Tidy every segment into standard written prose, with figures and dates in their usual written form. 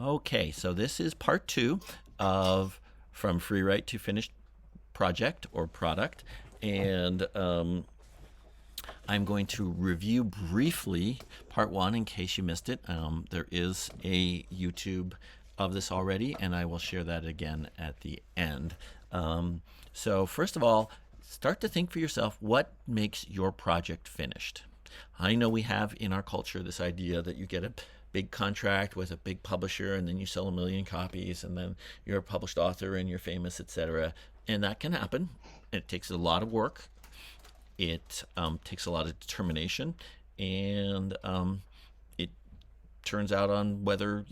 Okay, so this is part two of From Freewrite to Finished Project or Product. And I'm going to review briefly part one in case you missed it. There is a YouTube of this already, and I will share that again at the end. So, first of all, start to think for yourself what makes your project finished. I know we have in our culture this idea that you get a big contract with a big publisher and then you sell 1 million copies and then you're a published author and you're famous, etc. And that can happen. It takes a lot of work. It takes a lot of determination, and it turns out on whether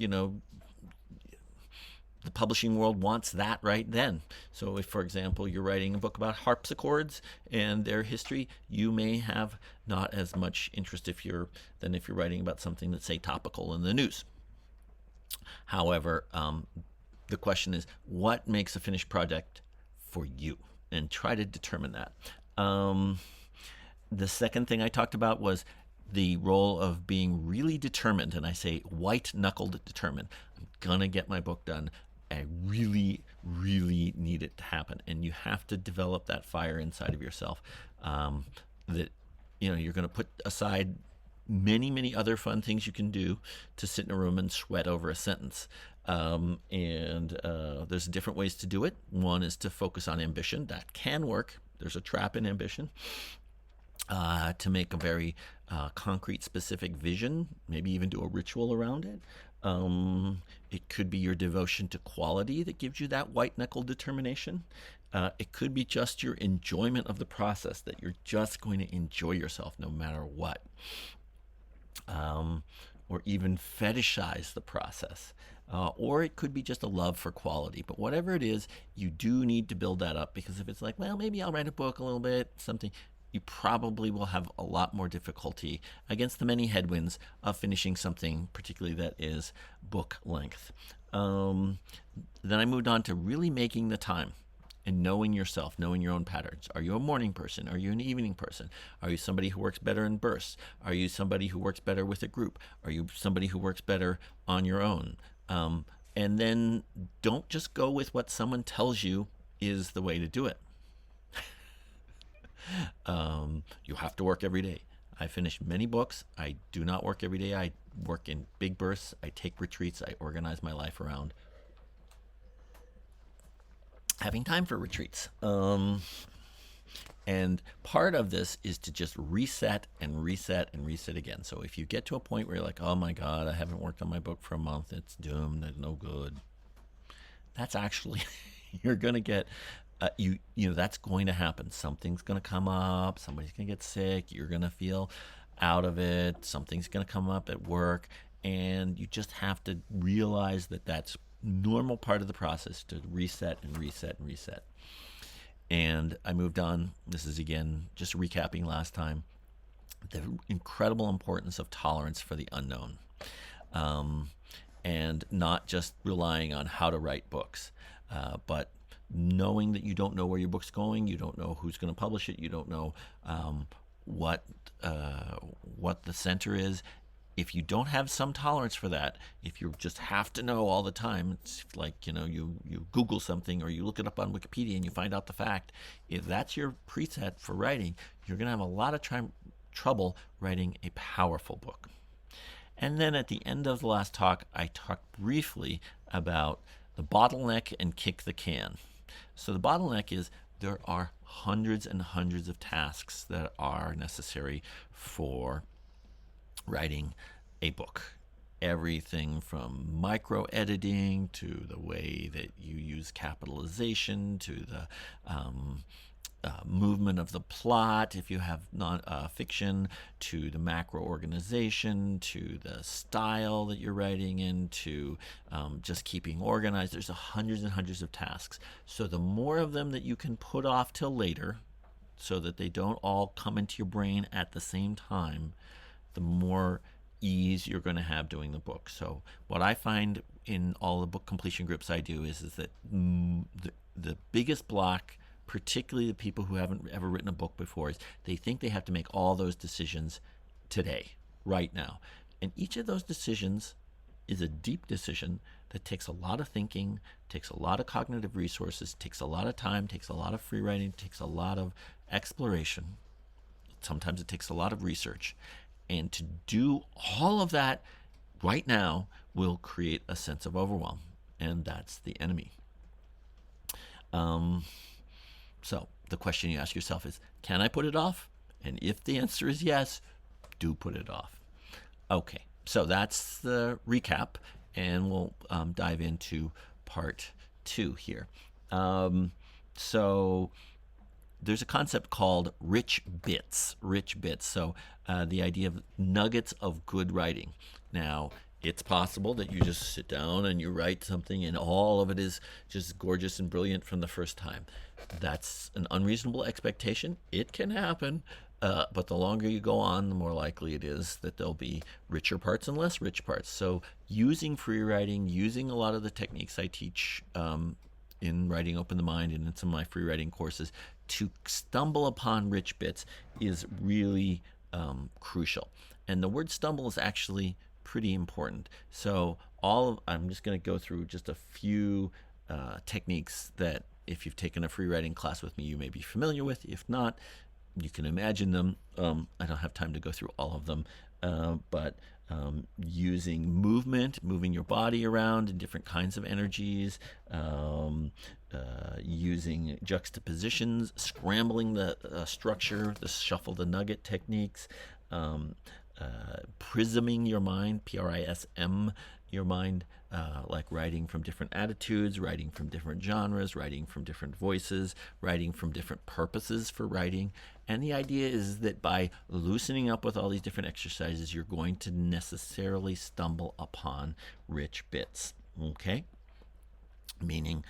the publishing world wants that right then. So if, for example, you're writing a book about harpsichords and their history, you may have not as much interest than if you're writing about something that's, say, topical in the news. However, the question is, what makes a finished project for you? And try to determine that. The second thing I talked about was the role of being really determined, and I say white-knuckled determined. I'm gonna get my book done. I really, really need it to happen, and you have to develop that fire inside of yourself. That you're going to put aside many, many other fun things you can do to sit in a room and sweat over a sentence. There's different ways to do it. One is to focus on ambition. That can work. There's a trap in ambition. To make a very concrete, specific vision, maybe even do a ritual around it. It could be your devotion to quality that gives you that white-knuckle determination. It could be just your enjoyment of the process, that you're just going to enjoy yourself no matter what. Or even fetishize the process. Or it could be just a love for quality. But whatever it is, you do need to build that up, because if it's like, well, maybe I'll write a book a little bit, something, you probably will have a lot more difficulty against the many headwinds of finishing something, particularly that is book length. Then I moved on to really making the time and knowing yourself, knowing your own patterns. Are you a morning person? Are you an evening person? Are you somebody who works better in bursts? Are you somebody who works better with a group? Are you somebody who works better on your own? And then don't just go with what someone tells you is the way to do it. You have to work every day. I finish many books. I do not work every day. I work in big bursts. I take retreats. I organize my life around having time for retreats. And part of this is to just reset and reset and reset again. So if you get to a point where you're like, oh my God, I haven't worked on my book for a month, it's doomed, it's no good. That's actually, you're going to get, that's going to happen. Something's going to come up. Somebody's going to get sick. You're going to feel out of it. Something's going to come up at work. And you just have to realize that that's normal part of the process, to reset and reset and reset. And I moved on. This is, again, just recapping last time, the incredible importance of tolerance for the unknown. And not just relying on how to write books, but knowing that you don't know where your book's going, you don't know who's going to publish it, you don't know what the center is. If you don't have some tolerance for that, if you just have to know all the time, it's like you Google something or you look it up on Wikipedia and you find out the fact. If that's your preset for writing, you're going to have a lot of trouble writing a powerful book. And then at the end of the last talk, I talked briefly about the bottleneck and kick the can. So the bottleneck is there are hundreds and hundreds of tasks that are necessary for writing a book. Everything from micro editing to the way that you use capitalization to the movement of the plot if you have fiction, to the macro organization, to the style that you're writing in, to just keeping organized. There's hundreds and hundreds of tasks. So the more of them that you can put off till later so that they don't all come into your brain at the same time, the more ease you're going to have doing the book. So what I find in all the book completion groups I do is that the biggest block, particularly the people who haven't ever written a book before, is they think they have to make all those decisions today, right now. And each of those decisions is a deep decision that takes a lot of thinking, takes a lot of cognitive resources, takes a lot of time, takes a lot of free writing, takes a lot of exploration. Sometimes it takes a lot of research. And to do all of that right now will create a sense of overwhelm. And that's the enemy. So the question you ask yourself is, can I put it off? And if the answer is yes, do put it off. Okay, so that's the recap, and we'll dive into part 2 here. So there's a concept called rich bits. Rich bits. So the idea of nuggets of good writing. Now, it's possible that you just sit down and you write something and all of it is just gorgeous and brilliant from the first time. That's an unreasonable expectation. It can happen. But the longer you go on, the more likely it is that there'll be richer parts and less rich parts. So using free writing, using a lot of the techniques I teach in Writing Open the Mind and in some of my free writing courses to stumble upon rich bits is really crucial. And the word stumble is actually pretty important. So I'm just going to go through just a few techniques that if you've taken a free writing class with me, you may be familiar with. If not, you can imagine them. I don't have time to go through all of them, but using movement, moving your body around in different kinds of energies, using juxtapositions, scrambling the structure, the shuffle the nugget techniques, prisming your mind, Prism, your mind, like writing from different attitudes, writing from different genres, writing from different voices, writing from different purposes for writing. And the idea is that by loosening up with all these different exercises, you're going to necessarily stumble upon rich bits, okay? Meaning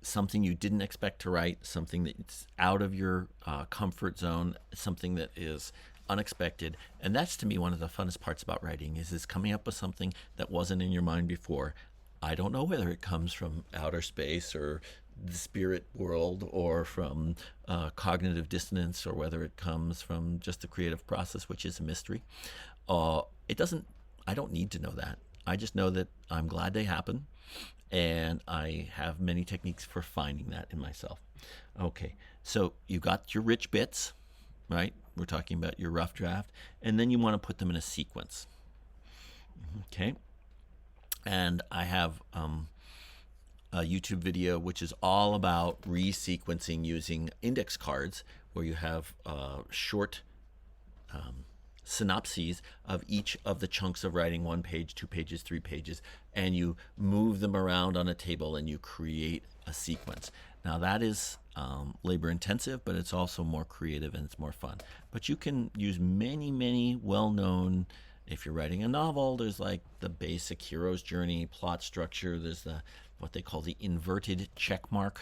something you didn't expect to write, something that's out of your comfort zone, something that is unexpected. And that's, to me, one of the funnest parts about writing is coming up with something that wasn't in your mind before. I don't know whether it comes from outer space or the spirit world or from cognitive dissonance, or whether it comes from just the creative process, which is a mystery. I don't need to know that. I just know that I'm glad they happen, and I have many techniques for finding that in myself. Okay, so you got your rich bits, right? We're talking about your rough draft, and then you want to put them in a sequence. Okay, and I have a YouTube video which is all about resequencing using index cards, where you have short synopses of each of the chunks of writing, 1 page, 2 pages, 3 pages, and you move them around on a table and you create a sequence. Now that is labor intensive, but it's also more creative and it's more fun. But you can use many well-known, if you're writing a novel, there's like the basic hero's journey, plot structure. There's what they call the inverted check mark,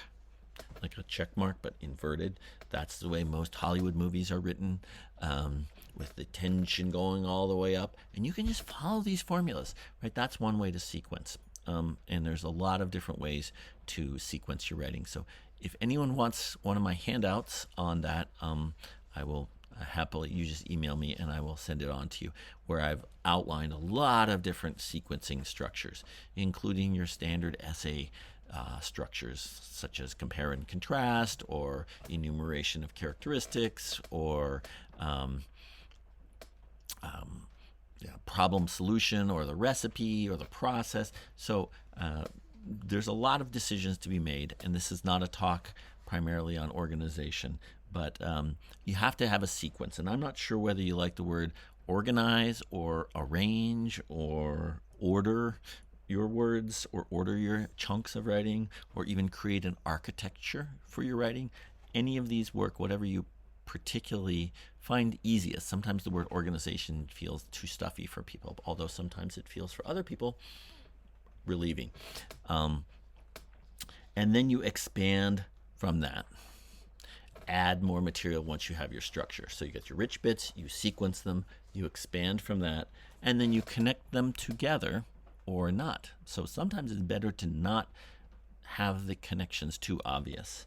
like a check mark but inverted. That's the way most Hollywood movies are written, with the tension going all the way up. And you can just follow these formulas, right? That's one way to sequence. And there's a lot of different ways to sequence your writing. So if anyone wants one of my handouts on that, I will happily, you just email me and I will send it on to you, where I've outlined a lot of different sequencing structures, including your standard essay structures, such as compare and contrast, or enumeration of characteristics, or problem solution, or the recipe, or the process. So there's a lot of decisions to be made, and this is not a talk primarily on organization, but you have to have a sequence. And I'm not sure whether you like the word organize or arrange or order your words or order your chunks of writing, or even create an architecture for your writing. Any of these work, whatever you particularly find easiest. Sometimes the word organization feels too stuffy for people, although sometimes it feels for other people relieving. And then you expand from that. Add more material once you have your structure. So you get your rich bits, you sequence them, you expand from that, and then you connect them together or not. So sometimes it's better to not have the connections too obvious.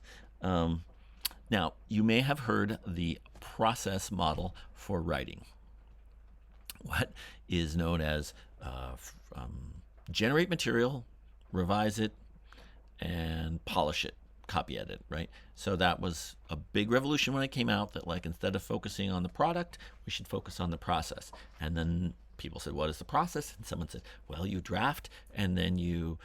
Now, you may have heard the process model for writing. What is known as generate material, revise it, and polish it, copy edit, right? So that was a big revolution when it came out, that like instead of focusing on the product, we should focus on the process. And then people said, what is the process? And someone said, well, you draft and then you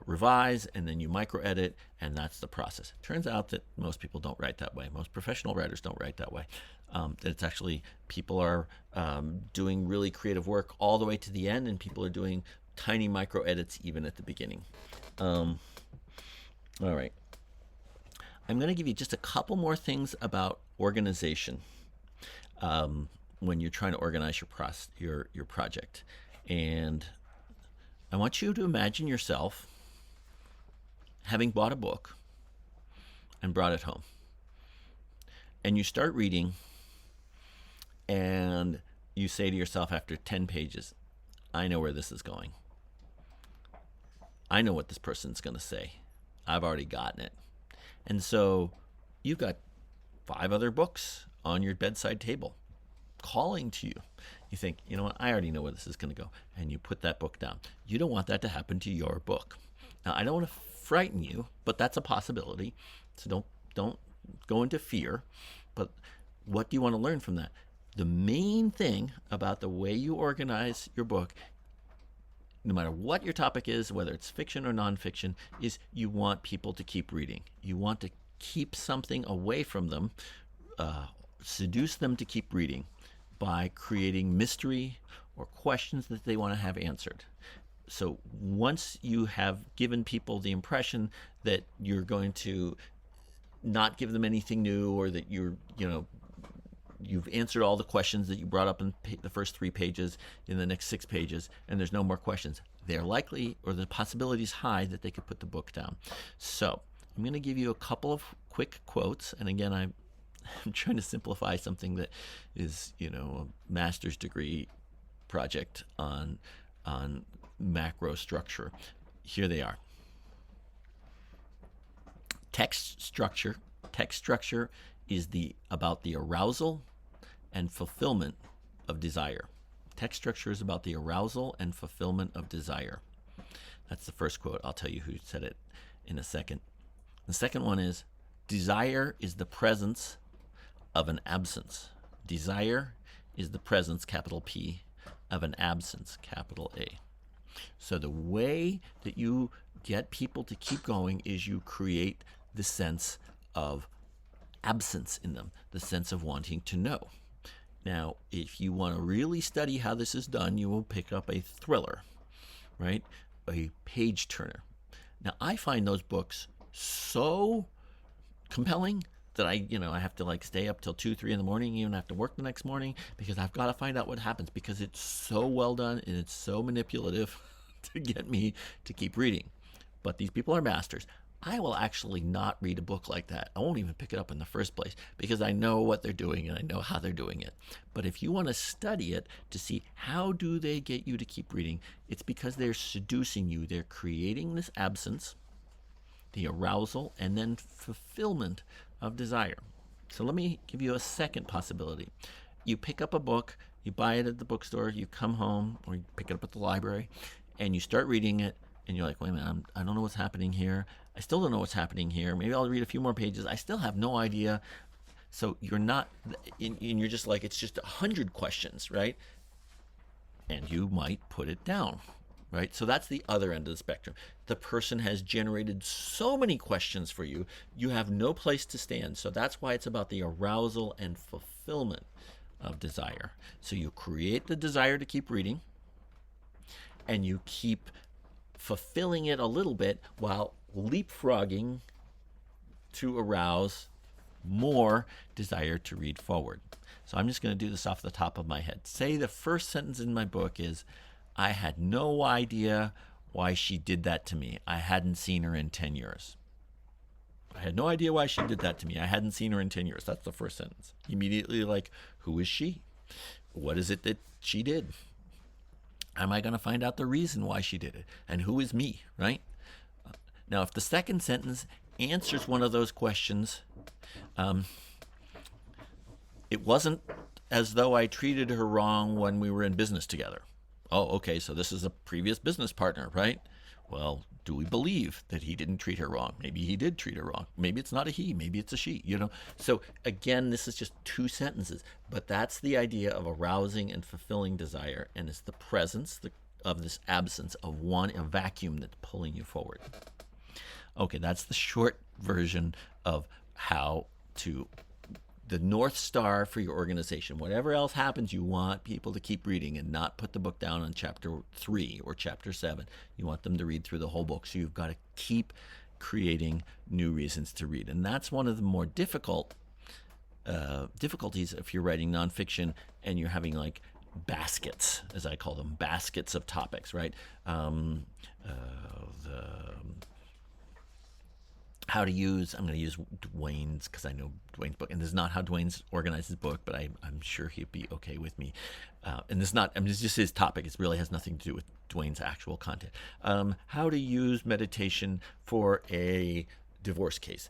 revise and then you micro edit, and that's the process. Turns out that most people don't write that way. Most professional writers don't write that way. It's actually, people are doing really creative work all the way to the end, and people are doing tiny micro edits even at the beginning. All right. I'm going to give you just a couple more things about organization when you're trying to organize your project. And I want you to imagine yourself having bought a book and brought it home. And you start reading, and you say to yourself after 10 pages, I know where this is going. I know what this person's going to say. I've already gotten it. And so you've got 5 other books on your bedside table calling to you. You think, you know what, I already know where this is going to go. And you put that book down. You don't want that to happen to your book. Now, I don't want to frighten you, but that's a possibility. So don't go into fear. But what do you want to learn from that? The main thing about the way you organize your book, no matter what your topic is, whether it's fiction or nonfiction, is you want people to keep reading. You want to keep something away from them, seduce them to keep reading by creating mystery or questions that they want to have answered. So once you have given people the impression that you're going to not give them anything new, or that you've answered all the questions that you brought up in the first 3 pages in the next 6 pages, and there's no more questions, they're likely, or the possibility is high, that they could put the book down. So I'm going to give you a couple of quick quotes. And again, I'm trying to simplify something that is, a master's degree project on macro structure. Here they are. Text structure is about the arousal and fulfillment of desire. Text structure is about the arousal and fulfillment of desire. That's the first quote. I'll tell you who said it in a second. The second one is, desire is the presence of an absence. Desire is the presence, capital P, of an absence, capital A. So the way that you get people to keep going is you create the sense of absence in them, the sense of wanting to know. Now, if you want to really study how this is done, you will pick up a thriller, right? A page turner. Now, I find those books so compelling that I have to stay up till 2, 3 in the morning, even have to work the next morning, because I've got to find out what happens, because it's so well done and it's so manipulative to get me to keep reading. But these people are masters. I will actually not read a book like that. I won't even pick it up in the first place, because I know what they're doing and I know how they're doing it. But if you want to study it to see how do they get you to keep reading, it's because they're seducing you. They're creating this absence, the arousal, and then fulfillment of desire. So let me give you a second possibility. You pick up a book, you buy it at the bookstore, you come home, or you pick it up at the library, and you start reading it, and you're like, wait a minute, I don't know what's happening here. I still don't know what's happening here. Maybe I'll read a few more pages. I still have no idea. So you're not, and you're just like, it's just 100 questions, right? And you might put it down, right? So that's the other end of the spectrum. The person has generated so many questions for you, you have no place to stand. So that's why it's about the arousal and fulfillment of desire. So you create the desire to keep reading, and you keep fulfilling it a little bit while leapfrogging to arouse more desire to read forward. So I'm just going to do this off the top of my head. Say the first sentence in my book is, I had no idea why she did that to me. I hadn't seen her in 10 years. I had no idea why she did that to me. I hadn't seen her in 10 years. That's the first sentence. Immediately like, who is she? What is it that she did? Am I going to find out the reason why she did it? And who is me, right? Now, if the second sentence answers one of those questions, it wasn't as though I treated her wrong when we were in business together. Oh, okay, so this is a previous business partner, right? Well, do we believe that he didn't treat her wrong? Maybe he did treat her wrong. Maybe it's not a he, maybe it's a she, you know? So again, this is just two sentences, but that's the idea of arousing and fulfilling desire, and it's the presence of this absence of a vacuum that's pulling you forward. Okay, that's the short version of how to the North Star for your organization. Whatever else happens, you want people to keep reading and not put the book down on chapter 3 or chapter 7. You want them to read through the whole book. So you've got to keep creating new reasons to read. And that's one of the more difficulties if you're writing nonfiction and you're having like baskets, as I call them, baskets of topics, right? How to use, I'm going to use Dwayne's because I know Dwayne's book, and this is not how Dwayne's organized his book, but I'm sure he'd be okay with me. And this is not, I mean, it's just his topic. It really has nothing to do with Dwayne's actual content. How to use meditation for a divorce case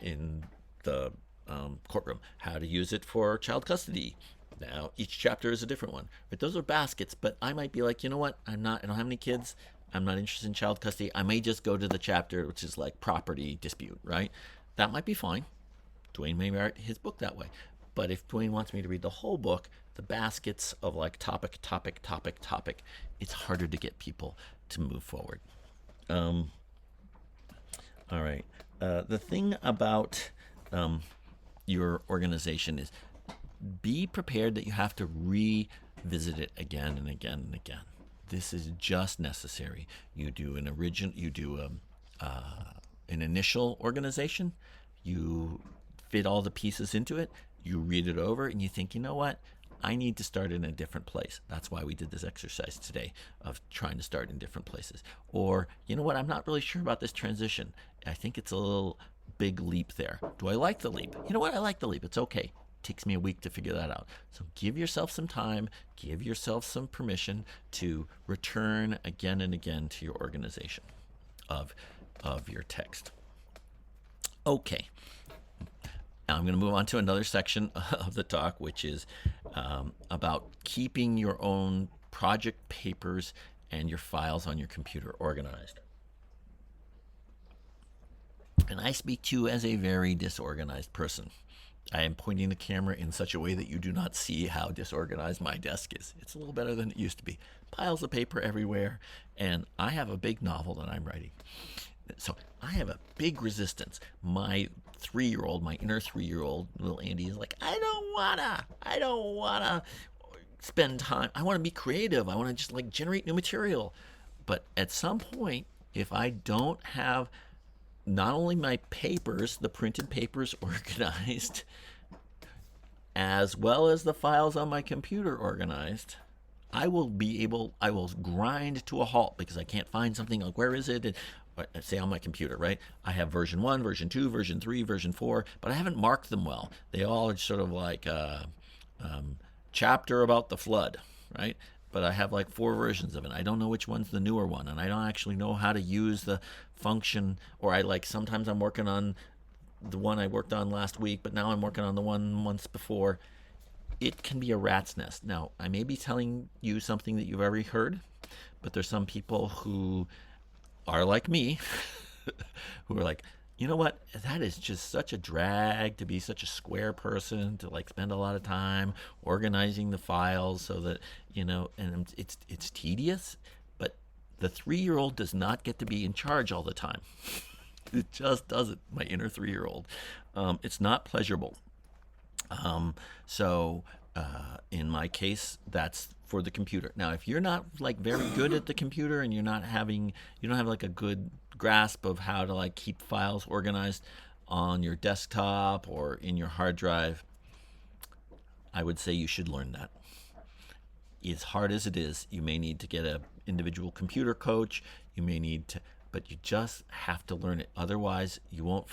in the courtroom. How to use it for child custody. Now, each chapter is a different one. But those are baskets, but I might be like, you know what? I don't have any kids. I'm not interested in child custody. I may just go to the chapter which is like property dispute, right? That might be fine. Dwayne may write his book that way. But if Dwayne wants me to read the whole book, the baskets of like topic, it's harder to get people to move forward. All right. The thing about your organization is be prepared that you have to revisit it again and again and again. This is just necessary. You do an initial organization, you fit all the pieces into it, you read it over, and you think, you know what? I need to start in a different place. That's why we did this exercise today of trying to start in different places. Or, you know what? I'm not really sure about this transition. I think it's a little big leap there. Do I like the leap? You know what? I like the leap. It's okay. Takes me a week to figure that out. So give yourself some time, give yourself some permission to return again and again to your organization of your text. Okay. Now I'm going to move on to another section of the talk, which is about keeping your own project papers and your files on your computer organized. And I speak to you as a very disorganized person. I am pointing the camera in such a way that you do not see how disorganized my desk is. It's a little better than it used to be. Piles of paper everywhere, and I have a big novel that I'm writing. So I have a big resistance. My 3-year-old, my inner 3-year-old, little Andy, is like, I don't wanna spend time. I want to be creative. I want to just like generate new material. But at some point, if I don't have not only my papers, the printed papers organized, as well as the files on my computer organized, I will grind to a halt because I can't find something. Like, where is it? And, say on my computer, right? I have version 1, version 2, version 3, version 4, but I haven't marked them well. They all are sort of like chapter about the flood, right? But I have like 4 versions of it. I don't know which one's the newer one, and I don't actually know how to use the function. Or sometimes I'm working on the one I worked on last week, but now I'm working on the one months before. It can be a rat's nest. Now, I may be telling you something that you've already heard, but there's some people who are like me, who are like, you know what? That is just such a drag to be such a square person, to like spend a lot of time organizing the files so that, you know, and it's tedious, but the 3-year-old does not get to be in charge all the time. It just doesn't, my inner 3-year-old. It's not pleasurable. In my case, that's for the computer. Now, if you're not like very good at the computer and you don't have like a good grasp of how to like keep files organized on your desktop or in your hard drive, I would say you should learn that. As hard as it is, you may need to get an individual computer coach. But you just have to learn it. Otherwise, you'll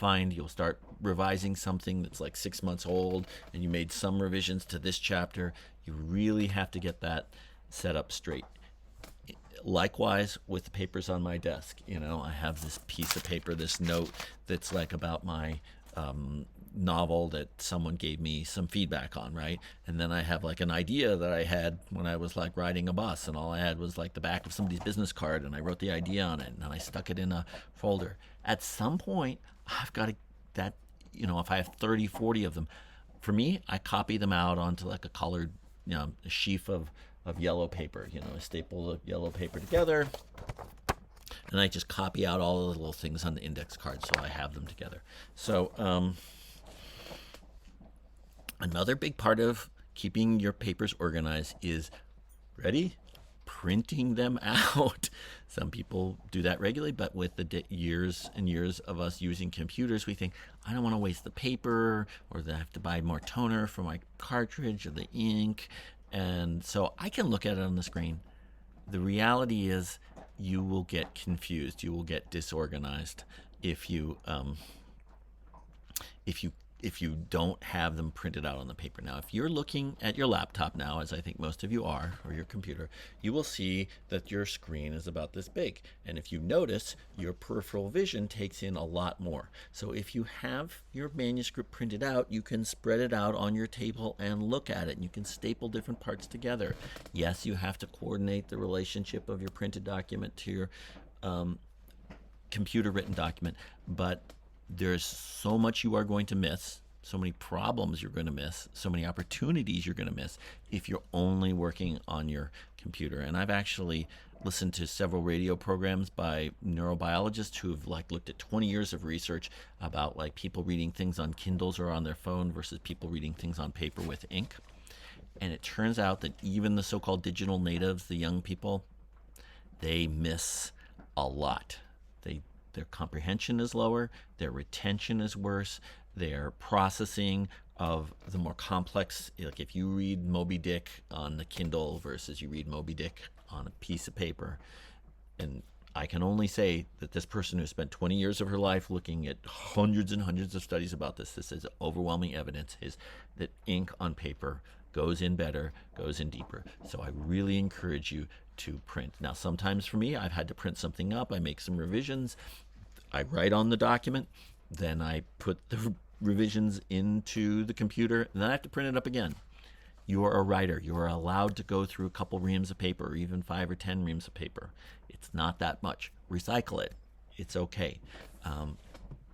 start revising something that's like 6 months old and you made some revisions to this chapter. You really have to get that set up straight. Likewise with the papers on my desk. You know, I have this piece of paper, this note that's like about my novel that someone gave me some feedback on, right? And then I have like an idea that I had when I was like riding a bus, and all I had was like the back of somebody's business card, and I wrote the idea on it, and I stuck it in a folder. At some point, I've got to, that, if I have 30, 40 of them, for me, I copy them out onto like a colored, a sheaf of yellow paper. I staple the yellow paper together, and I just copy out all the little things on the index card so I have them together. So another big part of keeping your papers organized is, ready? Printing them out. Some people do that regularly, but with the years and years of us using computers, we think, I don't want to waste the paper, or that I have to buy more toner for my cartridge or the ink. And so I can look at it on the screen. The reality is you will get confused. You will get disorganized if you don't have them printed out on the paper. Now, if you're looking at your laptop now, as I think most of you are, or your computer, you will see that your screen is about this big. And if you notice, your peripheral vision takes in a lot more. So if you have your manuscript printed out, you can spread it out on your table and look at it. And you can staple different parts together. Yes, you have to coordinate the relationship of your printed document to your computer written document, but there's so much you are going to miss, so many problems you're going to miss, so many opportunities you're going to miss if you're only working on your computer. And I've actually listened to several radio programs by neurobiologists who've like looked at 20 years of research about like people reading things on Kindles or on their phone versus people reading things on paper with ink. And it turns out that even the so-called digital natives, the young people, they miss a lot. Their comprehension is lower, their retention is worse, their processing of the more complex, like if you read Moby Dick on the Kindle versus you read Moby Dick on a piece of paper, and I can only say that this person who spent 20 years of her life looking at hundreds and hundreds of studies about this is overwhelming evidence, is that ink on paper goes in better, goes in deeper. So I really encourage you to print. Now, sometimes for me, I've had to print something up, I make some revisions, I write on the document, then I put the revisions into the computer, and then I have to print it up again. You are a writer. You are allowed to go through a couple reams of paper, or even 5 or 10 reams of paper. It's not that much. Recycle it. It's okay.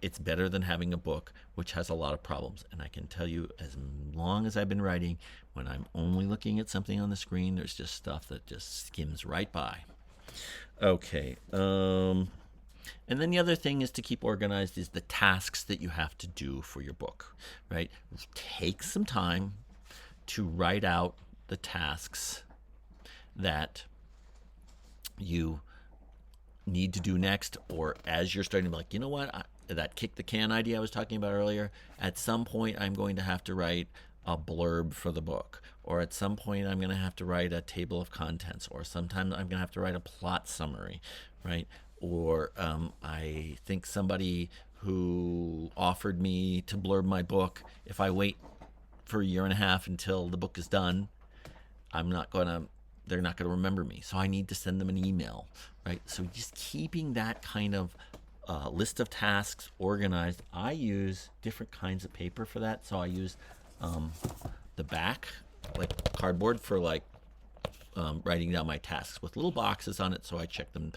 It's better than having a book which has a lot of problems. And I can tell you, as long as I've been writing, when I'm only looking at something on the screen, there's just stuff that just skims right by. Okay. And then the other thing is to keep organized is the tasks that you have to do for your book, right? Take some time to write out the tasks that you need to do next, or as you're starting to be like, you know what, that kick the can idea I was talking about earlier, at some point I'm going to have to write a blurb for the book, or at some point I'm going to have to write a table of contents, or sometimes I'm going to have to write a plot summary, right? Or I think somebody who offered me to blurb my book, if I wait for a year and a half until the book is done, they're not going to remember me. So I need to send them an email, right? So just keeping that kind of list of tasks organized. I use different kinds of paper for that. So I use the back, like cardboard, for like writing down my tasks with little boxes on it, so I check them.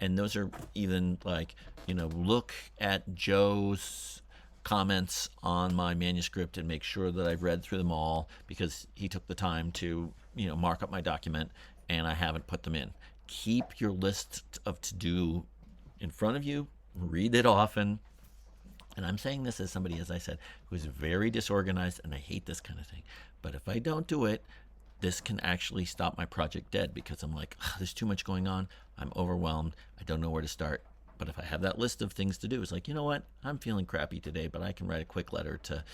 And those are even like, look at Joe's comments on my manuscript and make sure that I've read through them all, because he took the time to, mark up my document and I haven't put them in. Keep your list of to-do in front of you, read it often. And I'm saying this as somebody, as I said, who's very disorganized, and I hate this kind of thing. But if I don't do it, this can actually stop my project dead, because I'm like, there's too much going on. I'm overwhelmed. I don't know where to start. But if I have that list of things to do, it's like, you know what? I'm feeling crappy today, but I can write a quick letter to,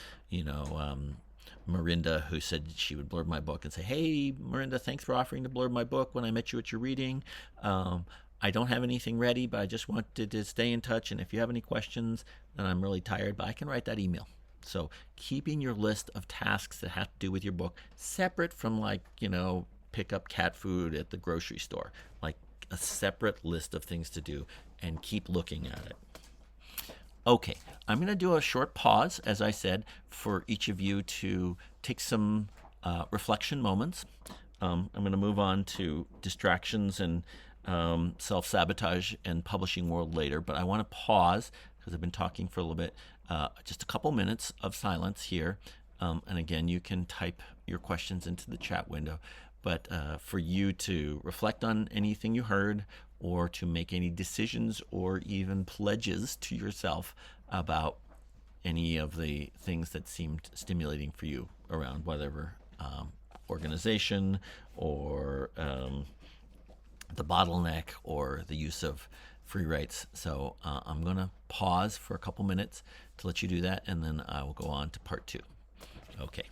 Marinda, who said she would blurb my book, and say, hey, Marinda, thanks for offering to blurb my book when I met you at your reading. I don't have anything ready, but I just wanted to stay in touch. And if you have any questions, and I'm really tired, but I can write that email. So keeping your list of tasks that have to do with your book separate from, like, pick up cat food at the grocery store, like a separate list of things to do, and keep looking at it. Okay, I'm going to do a short pause, as I said, for each of you to take some reflection moments. I'm going to move on to distractions and self sabotage and publishing world later, but I want to pause because I've been talking for a little bit. Just a couple minutes of silence here. And again, you can type your questions into the chat window. But for you to reflect on anything you heard, or to make any decisions or even pledges to yourself about any of the things that seemed stimulating for you around whatever organization or the bottleneck or the use of free writes. So I'm going to pause for a couple minutes to let you do that, and then I will go on to part two. Okay.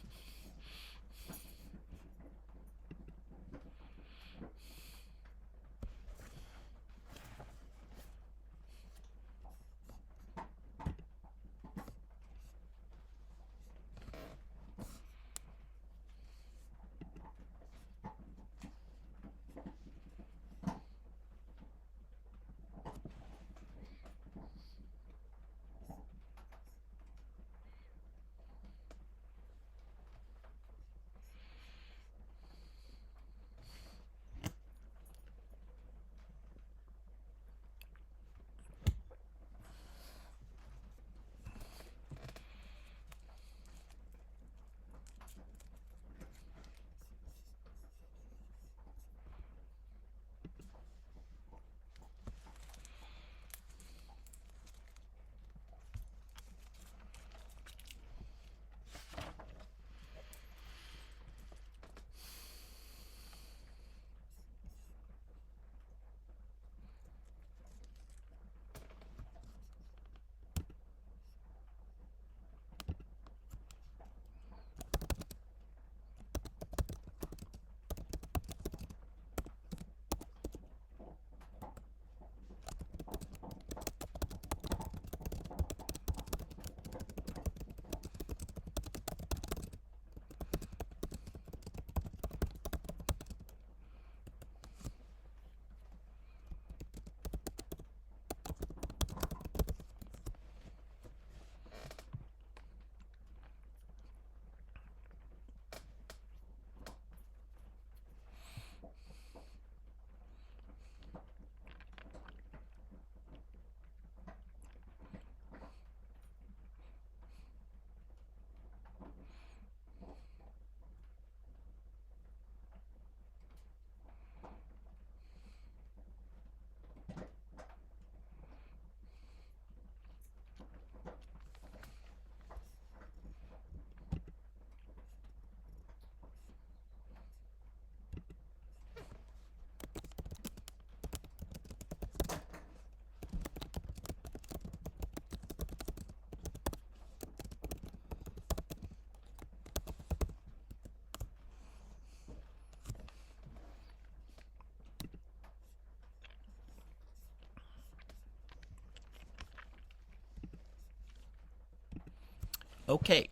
Okay.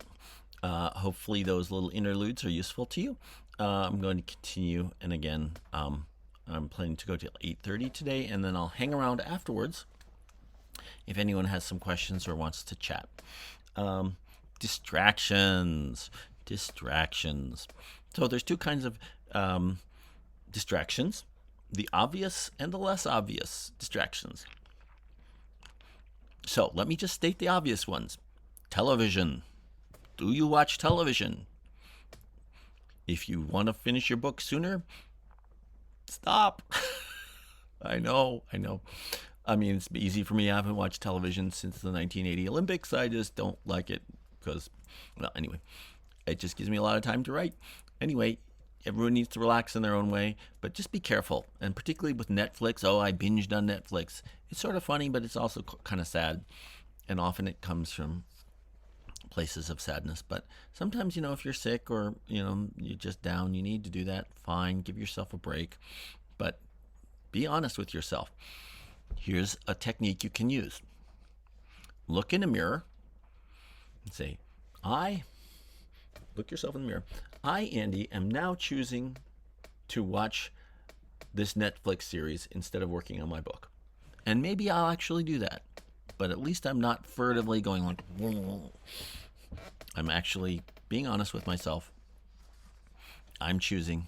Hopefully those little interludes are useful to you. I'm going to continue, and again, I'm planning to go till 8:30 today, and then I'll hang around afterwards if anyone has some questions or wants to chat. Distractions. So there's two kinds of distractions: the obvious and the less obvious distractions. So let me just state the obvious ones. Television. Do you watch television? If you want to finish your book sooner, stop. I know. I mean, it's easy for me. I haven't watched television since the 1980 Olympics. I just don't like it because, well, anyway, it just gives me a lot of time to write. Anyway, everyone needs to relax in their own way, but just be careful. And particularly with Netflix. Oh, I binged on Netflix. It's sort of funny, but it's also kind of sad. And often it comes from places of sadness. But sometimes, if you're sick or, you're just down, you need to do that. Fine. Give yourself a break. But be honest with yourself. Here's a technique you can use. Look in a mirror and say, look yourself in the mirror. I, Andy, am now choosing to watch this Netflix series instead of working on my book. And maybe I'll actually do that. but at least I'm not furtively going like, I'm actually being honest with myself. I'm choosing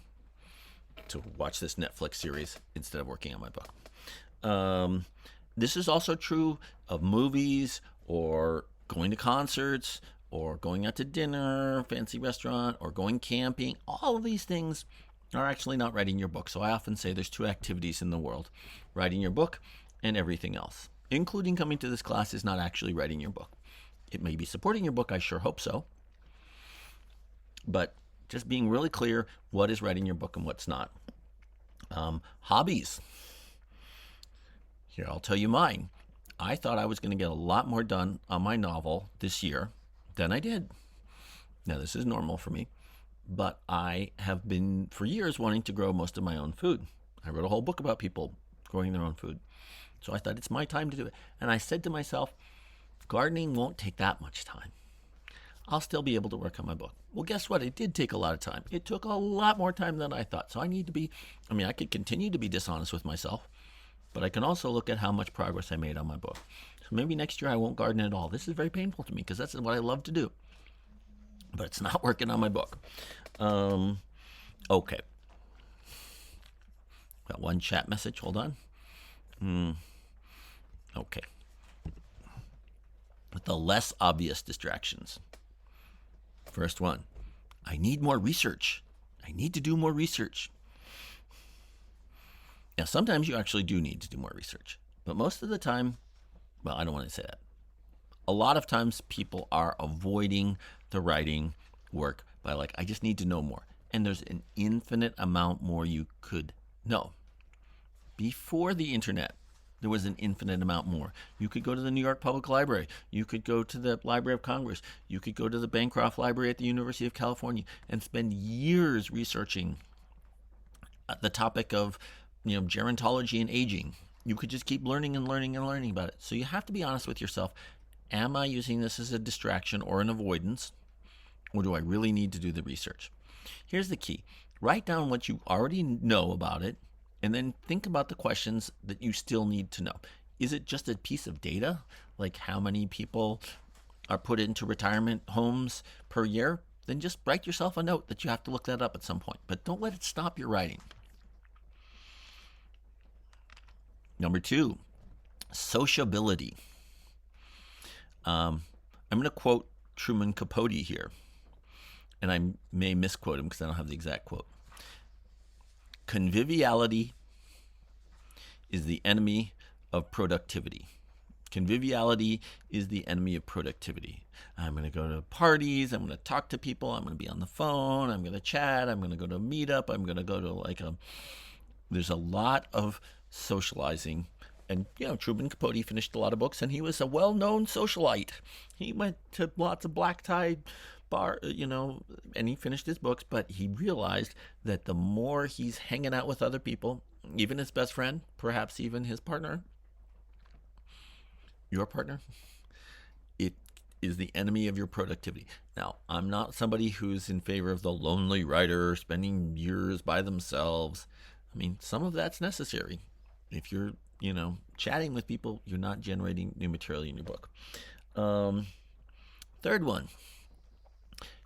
to watch this Netflix series instead of working on my book. This is also true of movies or going to concerts or going out to dinner, fancy restaurant, or going camping. All of these things are actually not writing your book. So I often say there's two activities in the world: writing your book and everything else, including coming to this class is not actually writing your book. It may be supporting your book, I sure hope so. But just being really clear what is writing your book and what's not. Hobbies. Here, I'll tell you mine. I thought I was going to get a lot more done on my novel this year than I did. Now, this is normal for me, but I have been for years wanting to grow most of my own food. I wrote a whole book about people growing their own food. So I thought it's my time to do it. And I said to myself, gardening won't take that much time. I'll still be able to work on my book. Well, guess what? It did take a lot of time. It took a lot more time than I thought. So I could continue to be dishonest with myself, but I can also look at how much progress I made on my book. So maybe next year I won't garden at all. This is very painful to me because that's what I love to do. But it's not working on my book. Okay. Got one chat message. Hold on. Okay. The less obvious distractions. First one, I need more research. I need to do more research. Now, sometimes you actually do need to do more research, but most of the time, well, I don't want to say that. A lot of times people are avoiding the writing work by I just need to know more. And there's an infinite amount more you could know. Before the internet, there was an infinite amount more. You could go to the New York Public Library. You could go to the Library of Congress. You could go to the Bancroft Library at the University of California and spend years researching the topic of, gerontology and aging. You could just keep learning and learning and learning about it. So you have to be honest with yourself. Am I using this as a distraction or an avoidance? Or do I really need to do the research? Here's the key. Write down what you already know about it, and then think about the questions that you still need to know. Is it just a piece of data? Like how many people are put into retirement homes per year? Then just write yourself a note that you have to look that up at some point. But don't let it stop your writing. Number 2, sociability. I'm going to quote Truman Capote here, and I may misquote him because I don't have the exact quote. Conviviality is the enemy of productivity. Conviviality is the enemy of productivity. I'm going to go to parties. I'm going to talk to people. I'm going to be on the phone. I'm going to chat. I'm going to go to a meetup. I'm going to go to there's a lot of socializing. And, Truman Capote finished a lot of books, and he was a well-known socialite. He went to lots of black tie bar, and he finished his books, but he realized that the more he's hanging out with other people, even his best friend, perhaps even his partner, your partner, it is the enemy of your productivity. Now, I'm not somebody who's in favor of the lonely writer spending years by themselves. Some of that's necessary. If you're, chatting with people, you're not generating new material in your book. Third one,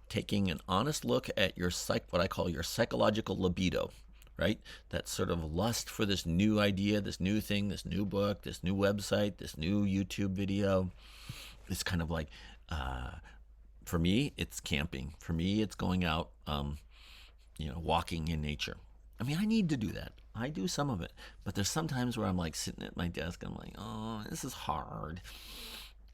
taking an honest look at your what I call your psychological libido, right? That sort of lust for this new idea, this new thing, this new book, this new website, this new YouTube video. It's kind of for me, it's camping. For me, it's going out, walking in nature. I need to do that. I do some of it. But there's some times where I'm sitting at my desk and I'm like, oh, this is hard.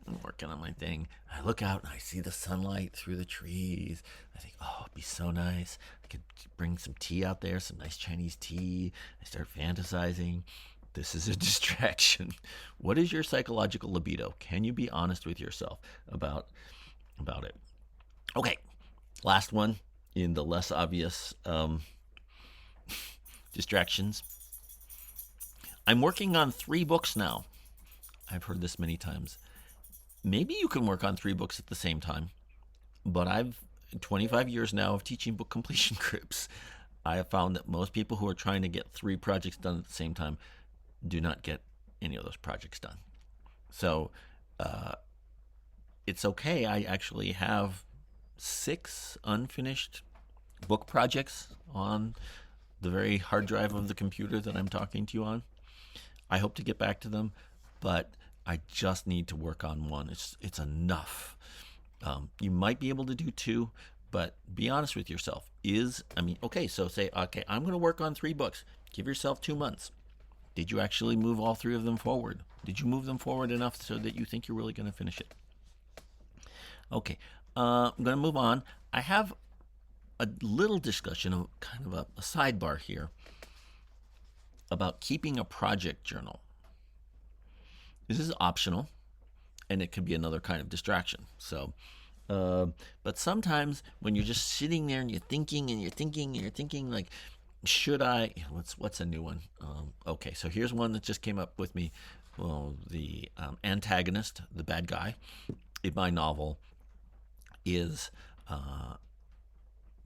I'm working on my thing. I look out and I see the sunlight through the trees. I think, oh, it'd be so nice. I could bring some tea out there, some nice Chinese tea. I start fantasizing. This is a distraction. What is your psychological libido? Can you be honest with yourself about it? Okay, last one in the less obvious distractions. I'm working on 3 books now. I've heard this many times. Maybe you can work on 3 books at the same time, but I've 25 years now of teaching book completion groups. I have found that most people who are trying to get 3 projects done at the same time do not get any of those projects done. So it's okay. I actually have 6 unfinished book projects on the very hard drive of the computer that I'm talking to you on. I hope to get back to them, but I just need to work on one. It's enough. You might be able to do 2, but be honest with yourself. Okay, so say, okay, I'm going to work on 3 books. Give yourself 2 months. Did you actually move all 3 of them forward? Did you move them forward enough so that you think you're really going to finish it? Okay, I'm going to move on. I have a little discussion, of kind of a sidebar here, about keeping a project journal. This is optional, and it can be another kind of distraction. So, but sometimes when you're just sitting there and you're thinking and you're thinking and you're thinking, like, should I? What's a new one? Okay, so here's one that just came up with me. Well, the antagonist, the bad guy, in my novel is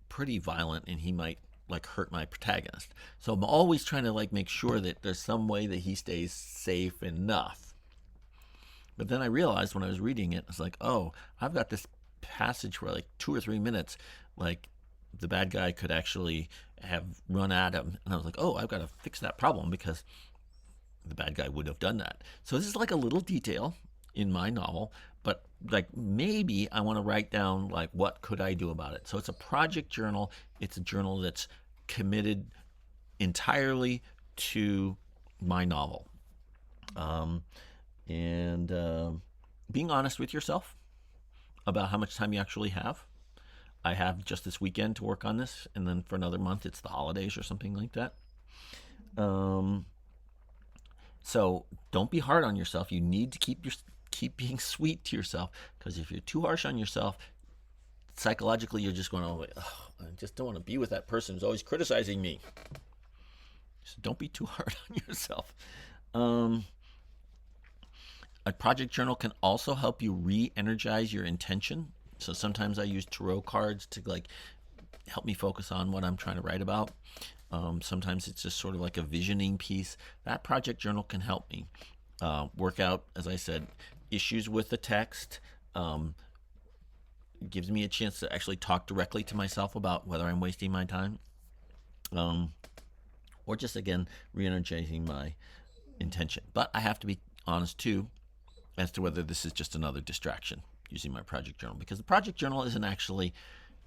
pretty violent, and he might like hurt my protagonist. So I'm always trying to like make sure that there's some way that he stays safe enough. But then I realized when I was reading it, it's like, oh, I've got this passage where like 2 or 3 minutes, like the bad guy could actually have run at him, and I was like, oh, I've got to fix that problem because the bad guy would have done that. So this is like a little detail in my novel, but like maybe I want to write down like what could I do about it. So it's a project journal. It's a journal that's committed entirely to my novel. Being honest with yourself about how much time you actually have. I have just this weekend to work on this, and then for another month it's the holidays or something like that. So don't be hard on yourself. You need to keep being sweet to yourself, because if you're too harsh on yourself, psychologically you're just going, oh, I just don't want to be with that person who's always criticizing me. So don't be too hard on yourself. A project journal can also help you re-energize your intention. So sometimes I use tarot cards to like help me focus on what I'm trying to write about. Sometimes it's just sort of like a visioning piece. That project journal can help me work out, as I said, issues with the text. Gives me a chance to actually talk directly to myself about whether I'm wasting my time. Or just, again, re-energizing my intention. But I have to be honest, too, as to whether this is just another distraction using my project journal. Because the project journal isn't actually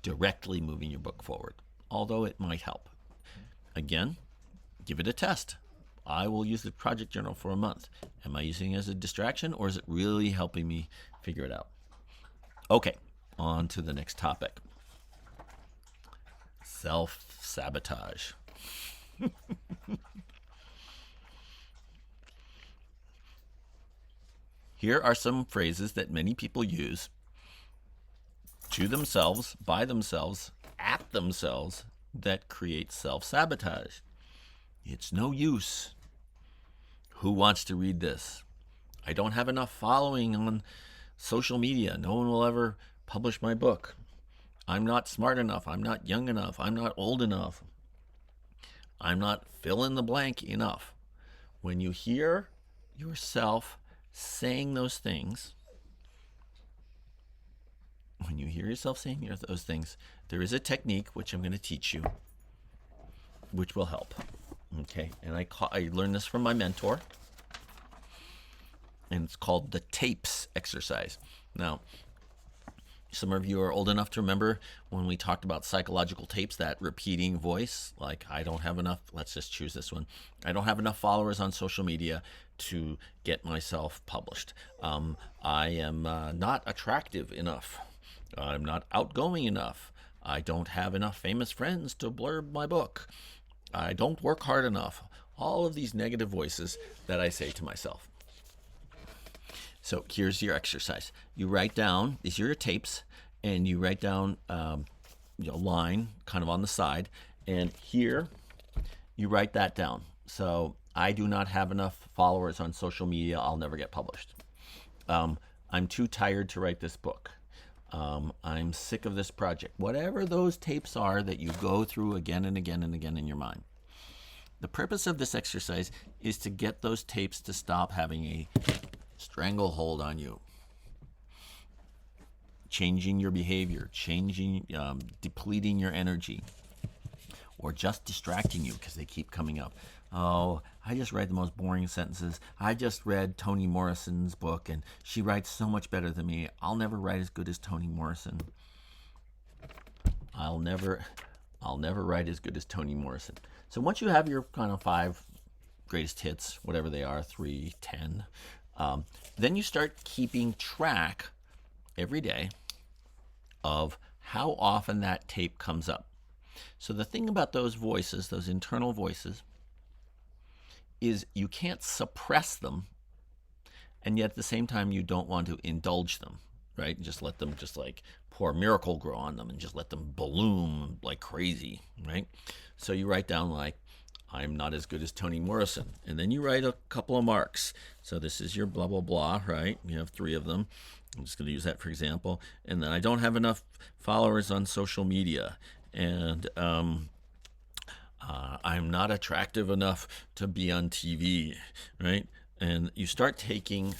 directly moving your book forward, although it might help. Again, give it a test. I will use the project journal for a month. Am I using it as a distraction, or is it really helping me figure it out? Okay, on to the next topic. Self-sabotage. Here are some phrases that many people use to themselves, by themselves, at themselves, that create self-sabotage. It's no use. Who wants to read this? I don't have enough following on social media. No one will ever publish my book. I'm not smart enough. I'm not young enough. I'm not old enough. I'm not fill in the blank enough. When you hear yourself saying those things, there is a technique which I'm going to teach you, which will help. Okay, and I learned this from my mentor, and it's called the tapes exercise. Now, some of you are old enough to remember when we talked about psychological tapes, that repeating voice, like, I don't have enough, let's just choose this one. I don't have enough followers on social media to get myself published. I am not attractive enough. I'm not outgoing enough. I don't have enough famous friends to blurb my book. I don't work hard enough. All of these negative voices that I say to myself. So here's your exercise. You write down, these are your tapes, and you write down a line kind of on the side, and here you write that down. So I do not have enough followers on social media. I'll never get published. I'm too tired to write this book. I'm sick of this project. Whatever those tapes are that you go through again and again and again in your mind. The purpose of this exercise is to get those tapes to stop having a stranglehold on you. changing your behavior, depleting your energy, or just distracting you because they keep coming up. Oh, I just read the most boring sentences. I just read Toni Morrison's book and she writes so much better than me. I'll never write as good as Toni Morrison. I'll never write as good as Toni Morrison. So once you have your kind of 5 greatest hits, whatever they are, 3, 10, then you start keeping track every day of how often that tape comes up. So the thing about those voices, those internal voices, is you can't suppress them, and yet at the same time you don't want to indulge them, right? Just let them just like pour miracle grow on them and just let them bloom like crazy, right? So you write down like, I'm not as good as Toni Morrison, and then you write a couple of marks. So this is your blah blah blah, right? You have 3 of them. I'm just going to use that for example. And then I don't have enough followers on social media, and I'm not attractive enough to be on TV, right? And you start taking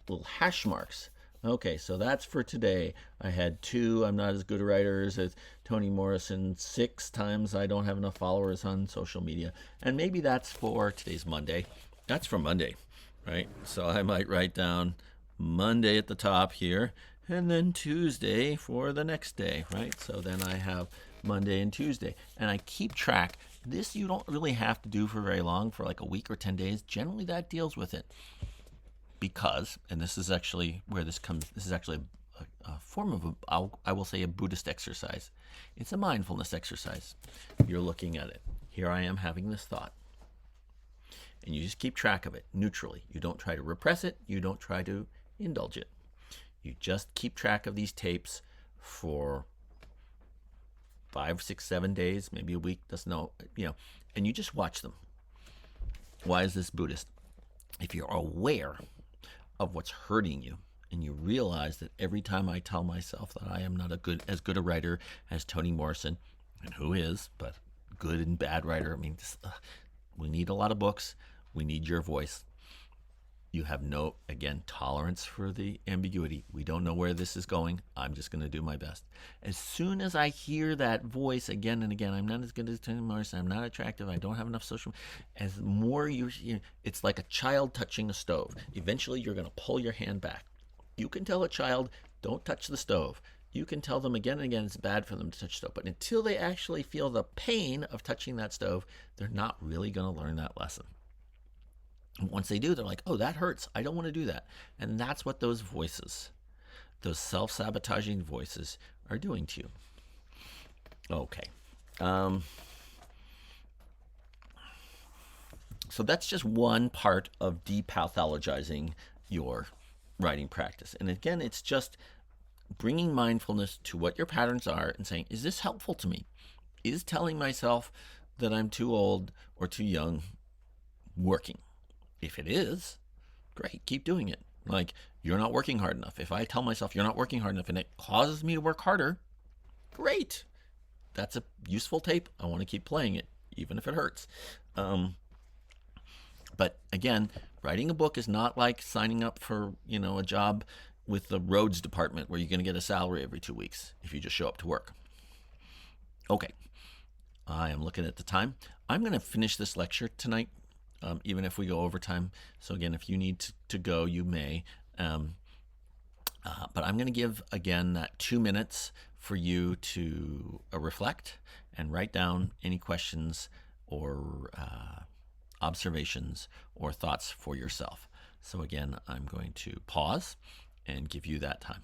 little hash marks. Okay, so that's for today. I had 2, I'm not as good writers as Toni Morrison. 6 times I don't have enough followers on social media. And maybe that's for today's Monday. That's for Monday, right? So I might write down Monday at the top here, and then Tuesday for the next day, right? So then I have Monday and Tuesday, and I keep track. This you don't really have to do for very long, for like a week or 10 days. Generally that deals with it, because, and this is actually where this comes, this is actually a form of, I will say, a Buddhist exercise. It's a mindfulness exercise. You're looking at it. Here I am having this thought, and you just keep track of it neutrally. You don't try to repress it. You don't try to indulge it. You just keep track of these tapes for 5, 6, 7 days, maybe a week, doesn't know, and you just watch them. Why is this Buddhist? If you're aware of what's hurting you, and you realize that every time I tell myself that I am not as good a writer as Toni Morrison, and who is, but good and bad writer, I mean, we need a lot of books, we need your voice. You have no, again, tolerance for the ambiguity. We don't know where this is going. I'm just going to do my best. As soon as I hear that voice again and again, I'm not as good as Toni Morrison, I'm not attractive, I don't have enough social, as more it's like a child touching a stove. Eventually you're going to pull your hand back. You can tell a child, don't touch the stove. You can tell them again and again it's bad for them to touch the stove. But until they actually feel the pain of touching that stove, they're not really going to learn that lesson. Once they do, they're like, oh, that hurts. I don't want to do that. And that's what those voices, those self-sabotaging voices, are doing to you. Okay. So that's just one part of depathologizing your writing practice. And again, it's just bringing mindfulness to what your patterns are and saying, is this helpful to me? Is telling myself that I'm too old or too young working? If it is, great, keep doing it. Like, you're not working hard enough. If I tell myself you're not working hard enough and it causes me to work harder, great. That's a useful tape. I want to keep playing it, even if it hurts. But again, writing a book is not like signing up for, a job with the roads department where you're going to get a salary every 2 weeks if you just show up to work. Okay, I am looking at the time. I'm going to finish this lecture tonight. Even if we go over time. So again, if you need to go, you may. But I'm going to give, again, that 2 minutes for you to reflect and write down any questions or observations or thoughts for yourself. So again, I'm going to pause and give you that time.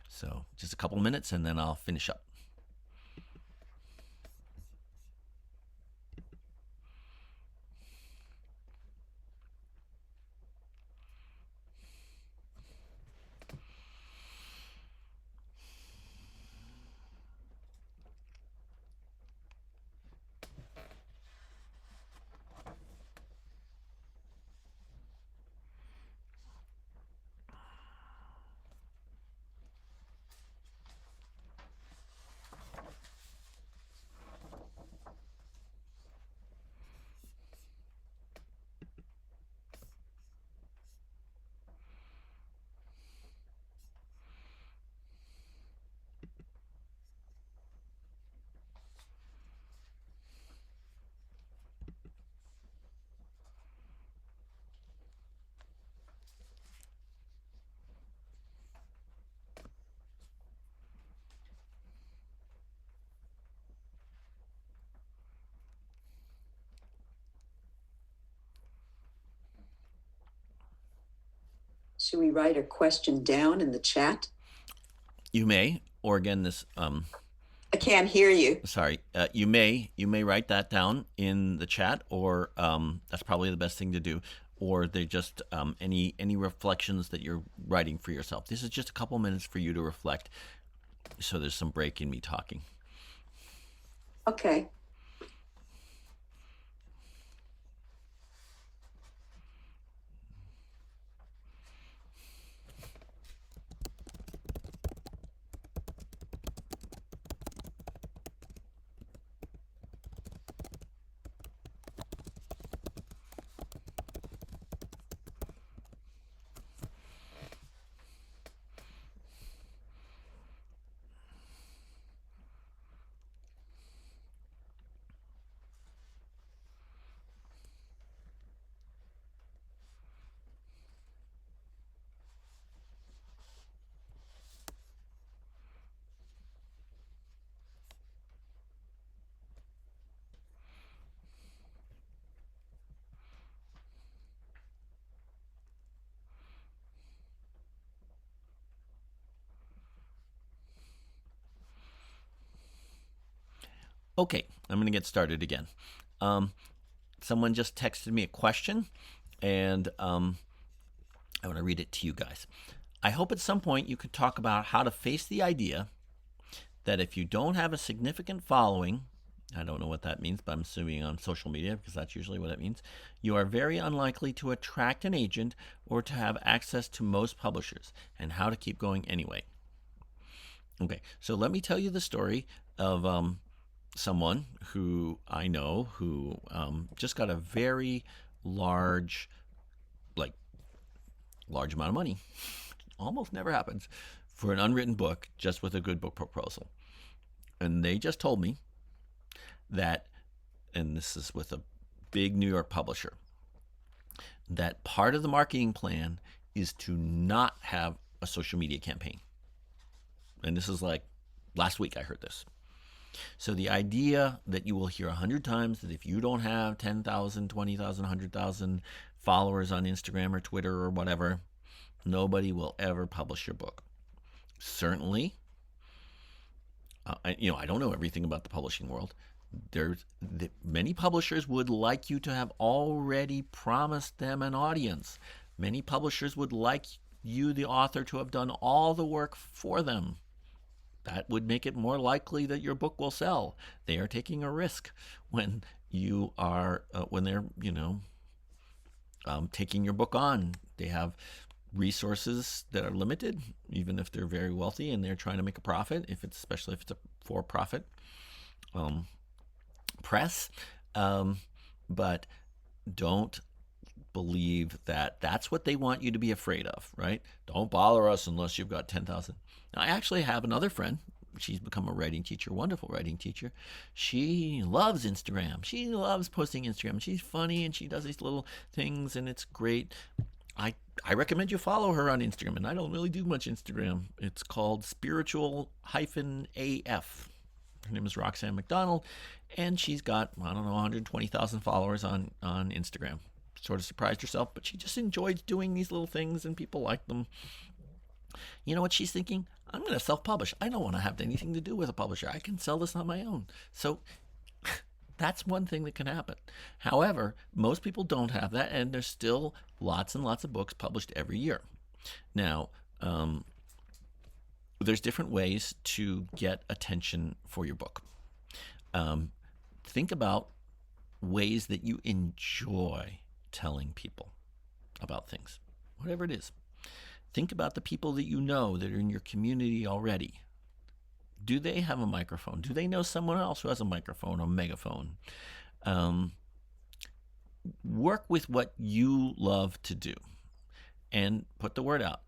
So just a couple minutes and then I'll finish up. Should we write a question down in the chat? You may, or again, I can't hear you. sorry, you may write that down in the chat, or that's probably the best thing to do. Or they just any reflections that you're writing for yourself. This is just a couple minutes for you to reflect. So there's some break in me talking. Okay. Okay, I'm going to get started again. Someone just texted me a question, and I want to read it to you guys. I hope at some point you could talk about how to face the idea that if you don't have a significant following, I don't know what that means, but I'm assuming on social media because that's usually what it means, you are very unlikely to attract an agent or to have access to most publishers, and how to keep going anyway. Okay, so let me tell you the story of someone who I know who just got a very large, like, large amount of money. Almost never happens for an unwritten book just with a good book proposal. And they just told me that, and this is with a big New York publisher, that part of the marketing plan is to not have a social media campaign. And this is like last week I heard this. So the idea that you will hear 100 times that if you don't have 10,000, 20,000, 100,000 followers on Instagram or Twitter or whatever, nobody will ever publish your book. Certainly, I don't know everything about the publishing world. Many publishers would like you to have already promised them an audience. Many publishers would like you, the author, to have done all the work for them. That would make it more likely that your book will sell. They are taking a risk when they're taking your book on. They have resources that are limited, even if they're very wealthy and they're trying to make a profit. Especially if it's a for-profit press, but don't believe that that's what they want you to be afraid of, right? Don't bother us unless you've got 10,000. Now, I actually have another friend. She's become a writing teacher, wonderful writing teacher. She loves Instagram. She loves posting Instagram. She's funny and she does these little things and it's great. I recommend you follow her on Instagram, and I don't really do much Instagram. It's called spiritual-AF. Her name is Roxanne McDonald, and she's got, I don't know, 120,000 followers on Instagram. Sort of surprised herself, but she just enjoys doing these little things, and people like them. You know what she's thinking? I'm going to self-publish. I don't want to have anything to do with a publisher. I can sell this on my own. So that's one thing that can happen. However, most people don't have that, and there's still lots and lots of books published every year. Now, there's different ways to get attention for your book. Think about ways that you enjoy telling people about things, whatever it is. Think about the people that you know that are in your community already. Do they have a microphone? Do they know someone else who has a microphone or megaphone? Work with what you love to do and put the word out.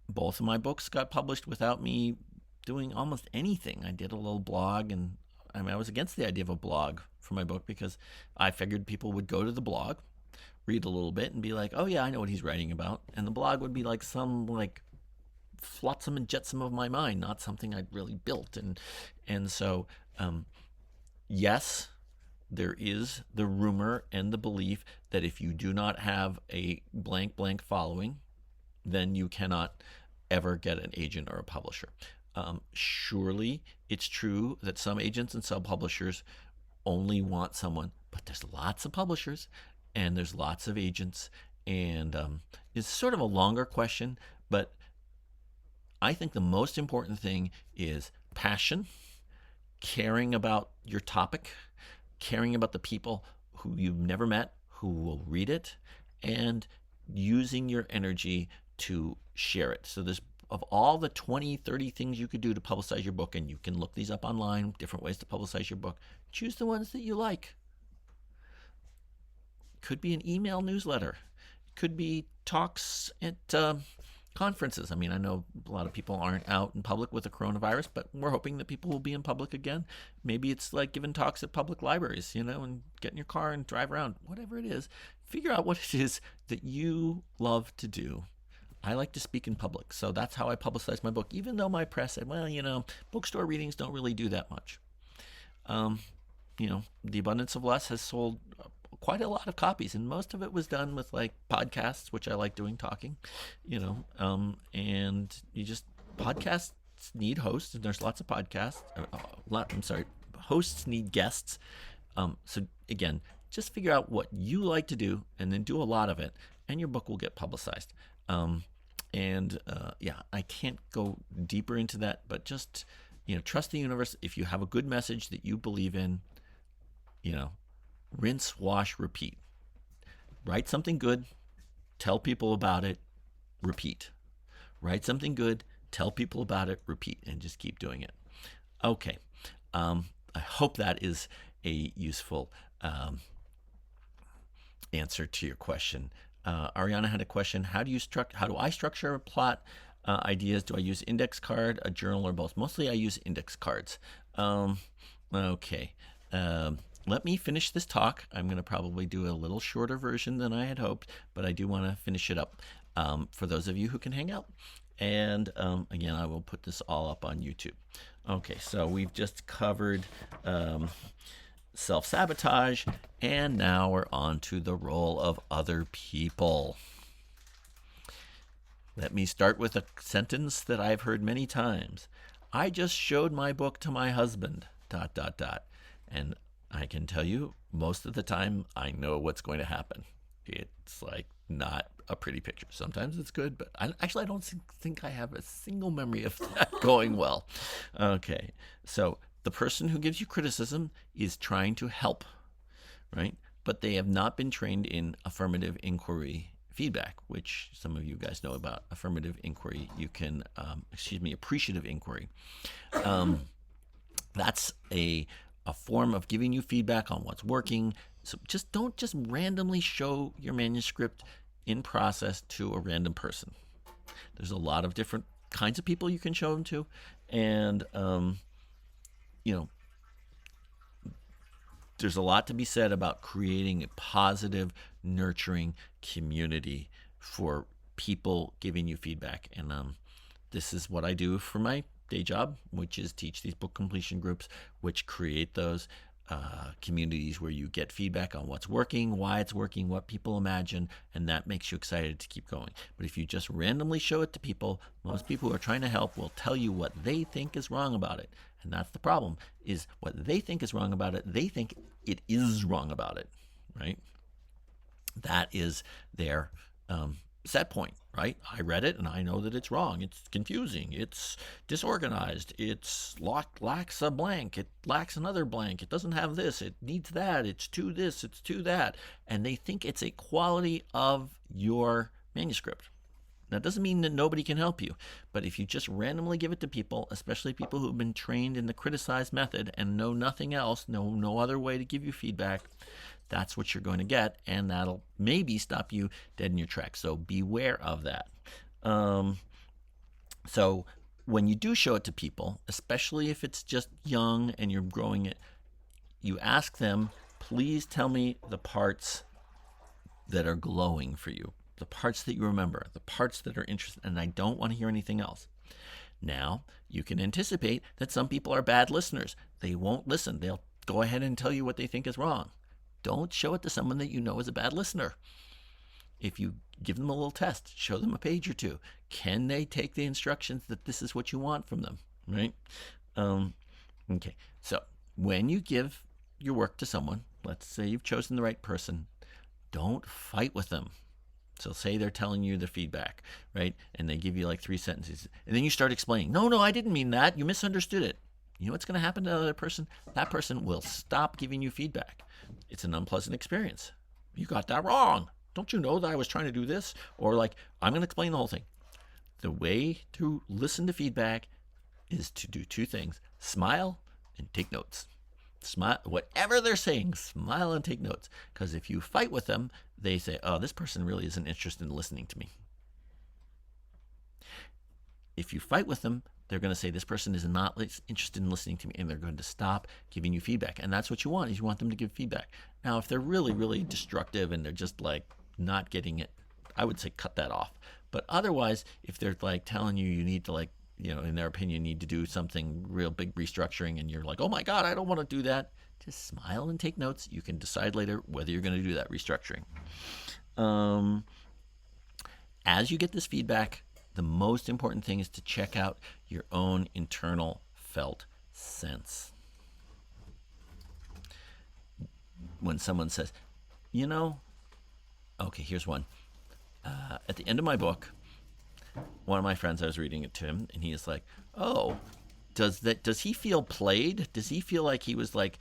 Both of my books got published without me doing almost anything. I did a little blog, and I was against the idea of a blog for my book because I figured people would go to the blog, read a little bit, and be like, oh yeah, I know what he's writing about. And the blog would be like some flotsam and jetsam of my mind, not something I'd really built. And so, yes, there is the rumor and the belief that if you do not have a blank following, then you cannot ever get an agent or a publisher. Surely it's true that some agents and sub-publishers only want someone, but there's lots of publishers and there's lots of agents, and it's sort of a longer question, but I think the most important thing is passion, caring about your topic, caring about the people who you've never met who will read it, and using your energy to share it. So there's, of all the 20, 30 things you could do to publicize your book, and you can look these up online, different ways to publicize your book, choose the ones that you like. Could be an email newsletter, could be talks at conferences. I mean, I know a lot of people aren't out in public with the coronavirus, but we're hoping that people will be in public again. Maybe it's like giving talks at public libraries, and get in your car and drive around. Whatever it is, figure out what it is that you love to do. I like to speak in public, so that's how I publicize my book, even though my press said, well, bookstore readings don't really do that much. The Abundance of Less has sold quite a lot of copies, and most of it was done with like podcasts, which I like doing, talking, and podcasts need hosts, and there's lots of podcasts. Hosts need guests. So again, just figure out what you like to do, and then do a lot of it, and your book will get publicized. I can't go deeper into that, but just trust the universe. If you have a good message that you believe in, rinse, wash, repeat. Write something good, tell people about it, repeat. Write something good, tell people about it, repeat, and just keep doing it. Okay. I hope that is a useful answer to your question. Ariana had a question. How do I structure a plot ideas? Do I use index card, a journal, or both? Mostly I use index cards. Okay. Let me finish this talk. I'm going to probably do a little shorter version than I had hoped, but I do want to finish it up for those of you who can hang out. And again, I will put this all up on YouTube. Okay, so we've just covered self-sabotage, and now we're on to the role of other people. Let me start with a sentence that I've heard many times. I just showed my book to my husband, ... And I can tell you, most of the time, I know what's going to happen. It's like not a pretty picture. Sometimes it's good, but I don't think I have a single memory of that going well. Okay, so the person who gives you criticism is trying to help, right? But they have not been trained in affirmative inquiry feedback, which some of you guys know about. Affirmative inquiry, appreciative inquiry. That's a form of giving you feedback on what's working. So don't just randomly show your manuscript in process to a random person. There's a lot of different kinds of people you can show them to, and there's a lot to be said about creating a positive, nurturing community for people giving you feedback. And this is what I do for my day job, which is teach these book completion groups, which create those communities where you get feedback on what's working, why it's working, what people imagine, and that makes you excited to keep going. But if you just randomly show it to people, most people who are trying to help will tell you what they think is wrong about it. And that's the problem, is what they think is wrong about it, they think it is wrong about it, right? That is their set point, right? I read it and I know that it's wrong. It's confusing. It's disorganized. It lacks a blank. It lacks another blank. It doesn't have this. It needs that. It's to this. It's to that. And they think it's a quality of your manuscript. That doesn't mean that nobody can help you, but if you just randomly give it to people, especially people who've been trained in the criticize method and know nothing else, know no other way to give you feedback, that's what you're going to get, and that'll maybe stop you dead in your tracks. So beware of that. So when you do show it to people, especially if it's just young and you're growing it, you ask them, please tell me the parts that are glowing for you, the parts that you remember, the parts that are interesting, and I don't want to hear anything else. Now, you can anticipate that some people are bad listeners. They won't listen. They'll go ahead and tell you what they think is wrong. Don't show it to someone that you know is a bad listener. if you give them a little test, show them a page or two, can they take the instructions that this is what you want from them, right? Okay, so when you give your work to someone, let's say you've chosen the right person, don't fight with them. So say they're telling you the feedback, right? And they give you like 3 sentences. And then you start explaining, no, I didn't mean that. You misunderstood it. You know what's going to happen to the other person? That person will stop giving you feedback. It's an unpleasant experience. You got that wrong. Don't you know that I was trying to do this? Or like, I'm going to explain the whole thing. The way to listen to feedback is to do 2 things: smile and take notes. Smile, whatever they're saying, smile and take notes. Because if you fight with them, they say, oh, this person really isn't interested in listening to me. If you fight with them, they're going to say, this person is not interested in listening to me, and they're going to stop giving you feedback. And that's what you want, is you want them to give feedback. Now, if they're really, really destructive and they're just like not getting it, I would say cut that off. But otherwise, if they're like telling you need to like, in their opinion, need to do something real big restructuring, and you're like, oh my God, I don't want to do that, just smile and take notes. You can decide later whether you're going to do that restructuring. As you get this feedback, the most important thing is to check out your own internal felt sense. When someone says, okay, here's one. At the end of my book, one of my friends, I was reading it to him, and he is like, oh, does he feel played? Does he feel like he was like,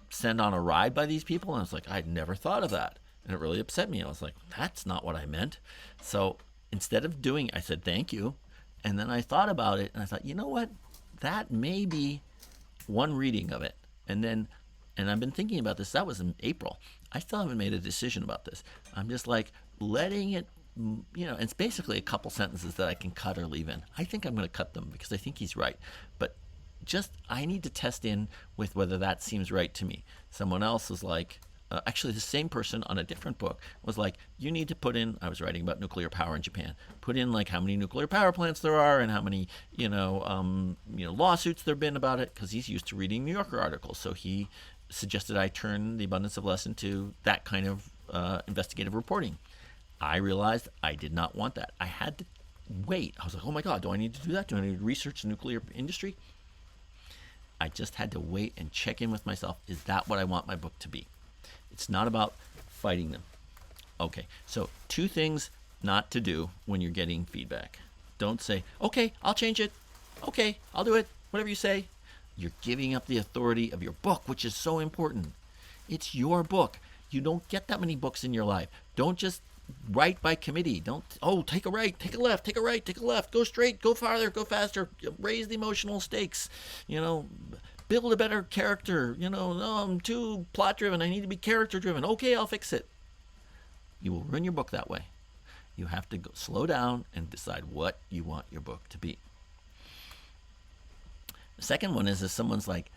sent on a ride by these people? And I was like, I'd never thought of that. And it really upset me. I was like, that's not what I meant. So instead of doing, I said, thank you. And then I thought about it, and I thought, you know what? That may be one reading of it. And I've been thinking about this. That was in April. I still haven't made a decision about this. I'm just like letting it, it's basically a couple sentences that I can cut or leave in. I think I'm going to cut them because I think he's right. But I need to test in with whether that seems right to me. Someone else is like, actually the same person on a different book was like, you need to put in, I was writing about nuclear power in Japan, put in like how many nuclear power plants there are and how many, lawsuits there have been about it, because he's used to reading New Yorker articles. So he suggested I turn The Abundance of Less into that kind of investigative reporting. I realized I did not want that. I had to wait. I was like, oh my God, do I need to do that? Do I need to research the nuclear industry? I just had to wait and check in with myself. Is that what I want my book to be? It's not about fighting them. Okay, so 2 things not to do when you're getting feedback. Don't say, okay, I'll change it. Okay, I'll do it. Whatever you say. You're giving up the authority of your book, which is so important. It's your book. You don't get that many books in your life. Don't just write by committee. Don't, take a right, take a left, take a right, take a left, go straight, go farther, go faster, raise the emotional stakes, build a better character. No, I'm too plot driven. I need to be character driven. Okay, I'll fix it. You will ruin your book that way. You have to go slow down and decide what you want your book to be. The second one is if someone's like,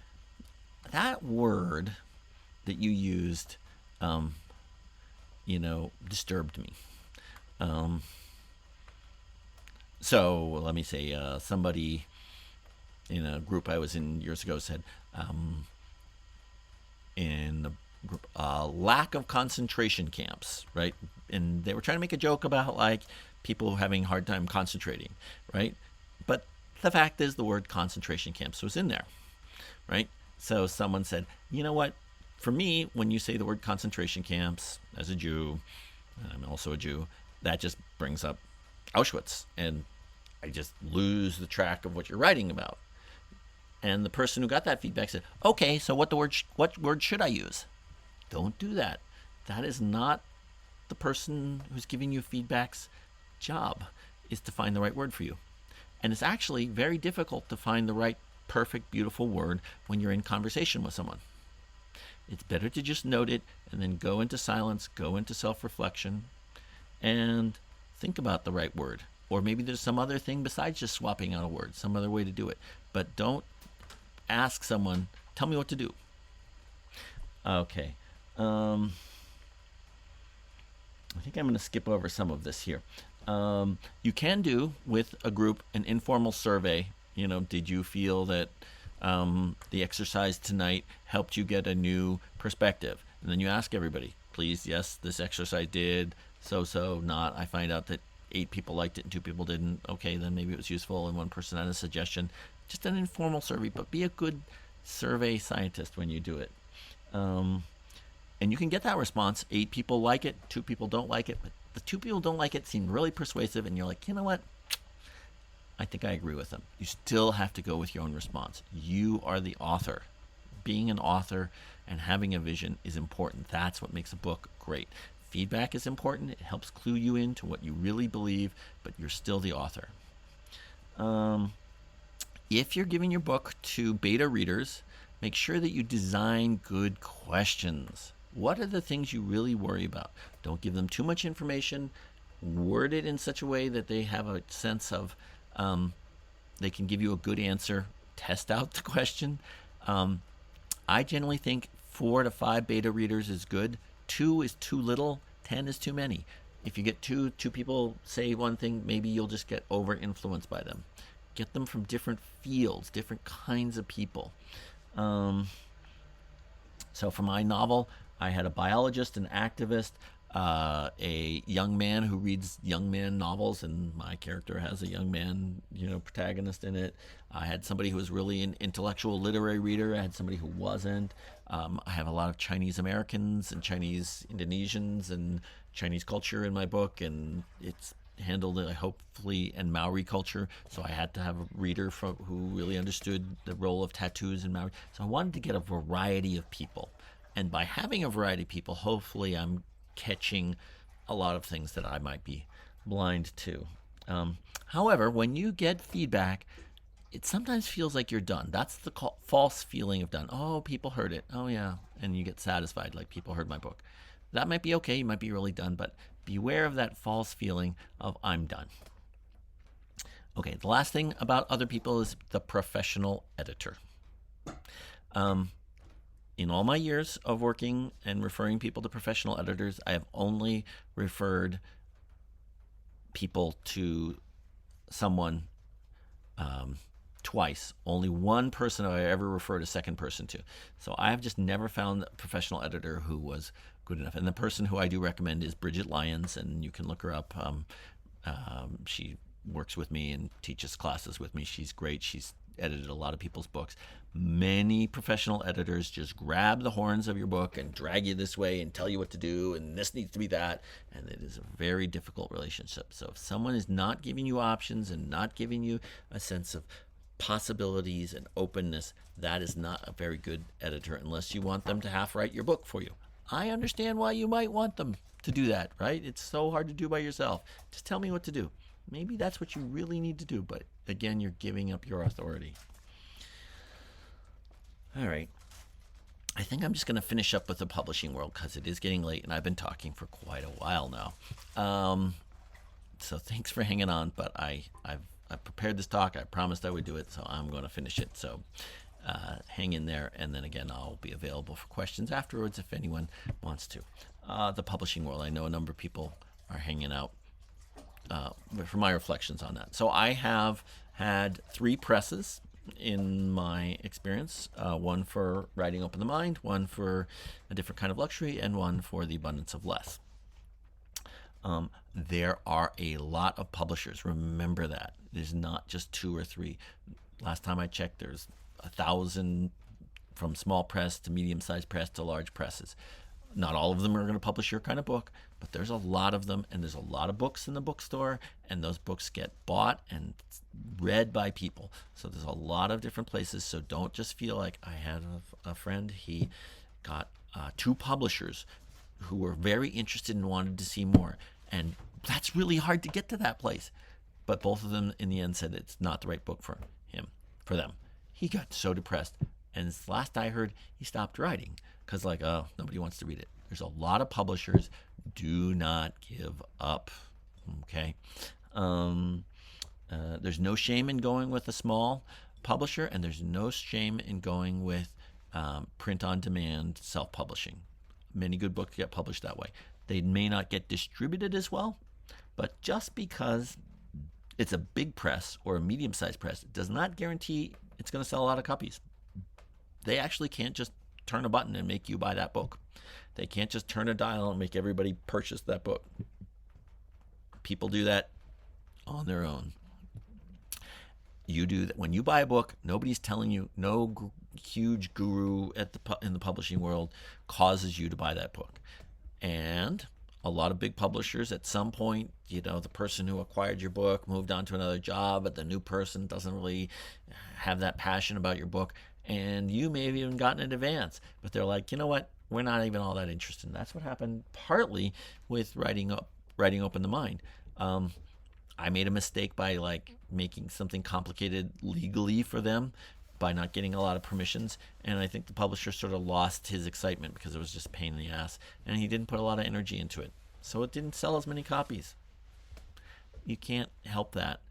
that word that you used, disturbed me. So let me say, somebody in a group I was in years ago said, in the group, lack of concentration camps, right? And they were trying to make a joke about like people having a hard time concentrating, right? But the fact is the word concentration camps was in there, right? So someone said, you know what? For me, when you say the word concentration camps, as a Jew, and I'm also a Jew, that just brings up Auschwitz, and I just lose the track of what you're writing about. And the person who got that feedback said, okay, so what word should I use? Don't do that. That is not the person who's giving you feedback's job, is to find the right word for you. And it's actually very difficult to find the right, perfect, beautiful word when you're in conversation with someone. It's better to just note it and then go into silence, go into self-reflection, and think about the right word. Or maybe there's some other thing besides just swapping out a word, some other way to do it. But don't ask someone, tell me what to do. Okay. I think I'm going to skip over some of this here. You can do with a group an informal survey. Did you feel that the exercise tonight helped you get a new perspective? And then you ask everybody, please, yes, this exercise did so not. I find out that 8 people liked it and 2 people didn't. Okay, then maybe it was useful and one person had a suggestion. Just an informal survey, but be a good survey scientist when you do it. And you can get that response. 8 people like it, 2 people don't like it, but the 2 people don't like it seem really persuasive, and you're like, you know what? I think I agree with them. You still have to go with your own response. You are the author. Being an author and having a vision is important. That's what makes a book great. Feedback is important. It helps clue you into what you really believe, but you're still the author. If you're giving your book to beta readers, make sure that you design good questions. What are the things you really worry about? Don't give them too much information. Word it in such a way that they have a sense of they can give you a good answer. Test out the question. I generally think 4 to 5 beta readers is good. 2 is too little. 10 is too many. If you get two people say one thing, maybe you'll just get over influenced by them. Get them from different fields, different kinds of people. So for my novel, I had a biologist, an activist, a young man who reads young man novels, and my character has a young man, protagonist in it. I had somebody who was really an intellectual literary reader. I had somebody who wasn't. I have a lot of Chinese Americans and Chinese Indonesians and Chinese culture in my book, and it's handled hopefully in Maori culture. So I had to have a reader who really understood the role of tattoos in Maori. So I wanted to get a variety of people. And by having a variety of people, hopefully I'm catching a lot of things that I might be blind to. However, when you get feedback, it sometimes feels like you're done. That's the false feeling of done. Oh, people heard it. Oh, yeah. And you get satisfied, like people heard my book. That might be okay. You might be really done, but beware of that false feeling of I'm done. Okay, the last thing about other people is the professional editor. In all my years of working and referring people to professional editors, I have only referred people to someone twice. Only one person have I ever referred a second person to. So I have just never found a professional editor who was good enough. And the person who I do recommend is Bridget Lyons, and you can look her up. She works with me and teaches classes with me. She's great. She's edited a lot of people's books. Many professional editors just grab the horns of your book and drag you this way and tell you what to do, and this needs to be that, and it is a very difficult relationship. So if someone is not giving you options and not giving you a sense of possibilities and openness, that is not a very good editor unless you want them to half write your book for you. I understand why you might want them to do that, right? It's so hard to do by yourself. Just tell me what to do. Maybe that's what you really need to do, but again, you're giving up your authority. All right. I think I'm just going to finish up with the publishing world because it is getting late and I've been talking for quite a while now. So thanks for hanging on, but I've prepared this talk. I promised I would do it, so I'm going to finish it. So hang in there, and then again, I'll be available for questions afterwards if anyone wants to. The publishing world, I know a number of people are hanging out for my reflections on that. So I have had 3 presses in my experience, one for Writing Open the Mind, one for A Different Kind of Luxury, and one for The Abundance of Less. There are a lot of publishers. Remember that. There's not just 2 or 3. Last time I checked, there's 1,000 from small press to medium-sized press to large presses. Not all of them are going to publish your kind of book, but there's a lot of them, and there's a lot of books in the bookstore, and those books get bought and read by people. So there's a lot of different places, so don't just feel like I had a friend, he got 2 publishers who were very interested and wanted to see more, and that's really hard to get to that place. But both of them in the end said it's not the right book for them. He got so depressed, and last I heard, he stopped writing because nobody wants to read it. There's a lot of publishers. Do not give up. Okay. There's no shame in going with a small publisher, and there's no shame in going with print on demand self-publishing. Many good books get published that way. They may not get distributed as well, but just because it's a big press or a medium-sized press does not guarantee it's going to sell a lot of copies. They actually can't just turn a button and make you buy that book. They can't just turn a dial and make everybody purchase that book. People do that on their own. You do that when you buy a book. Nobody's telling you. No huge guru in the publishing world causes you to buy that book. And a lot of big publishers, at some point, the person who acquired your book moved on to another job, but the new person doesn't really have that passion about your book, and you may have even gotten an advance, but they're like, you know what, we're not even all that interested. And that's what happened partly with writing Open the Mind. I made a mistake by making something complicated legally for them by not getting a lot of permissions, and I think the publisher sort of lost his excitement because it was just a pain in the ass, and he didn't put a lot of energy into it, so it didn't sell as many copies. You can't help that.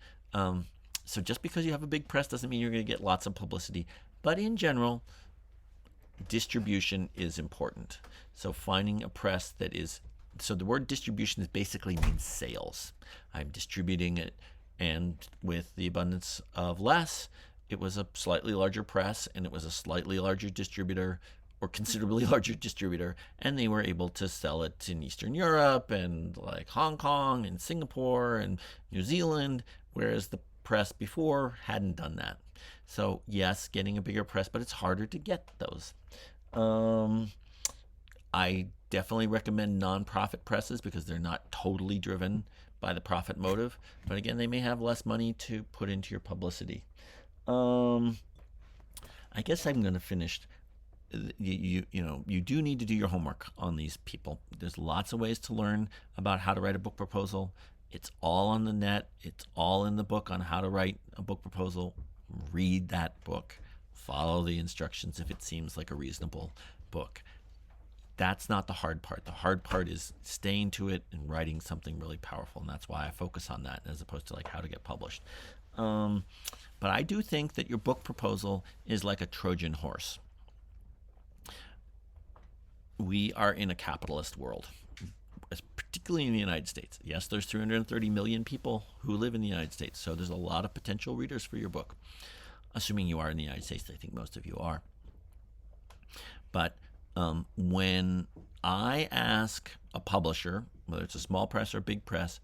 So just because you have a big press doesn't mean you're going to get lots of publicity, but in general, distribution is important. So finding a press that is, so the word distribution is basically means sales. I'm distributing it, and with The Abundance of Less, it was a slightly larger press, and it was a slightly larger distributor, or considerably larger distributor, and they were able to sell it in Eastern Europe and Hong Kong and Singapore and New Zealand, whereas the press before hadn't done that. So yes, getting a bigger press, but it's harder to get those. I definitely recommend nonprofit presses because they're not totally driven by the profit motive, but again, they may have less money to put into your publicity. I guess I'm going to finish. You do need to do your homework on these people. There's lots of ways to learn about how to write a book proposal. It's all on the net. It's all in the book on how to write a book proposal. Read that book. Follow the instructions if it seems like a reasonable book. That's not the hard part. The hard part is staying to it and writing something really powerful, and that's why I focus on that as opposed to how to get published. But I do think that your book proposal is like a Trojan horse. We are in a capitalist world, particularly in the United States. Yes, there's 330 million people who live in the United States, so there's a lot of potential readers for your book. Assuming you are in the United States, I think most of you are. But when I ask a publisher, whether it's a small press or big press,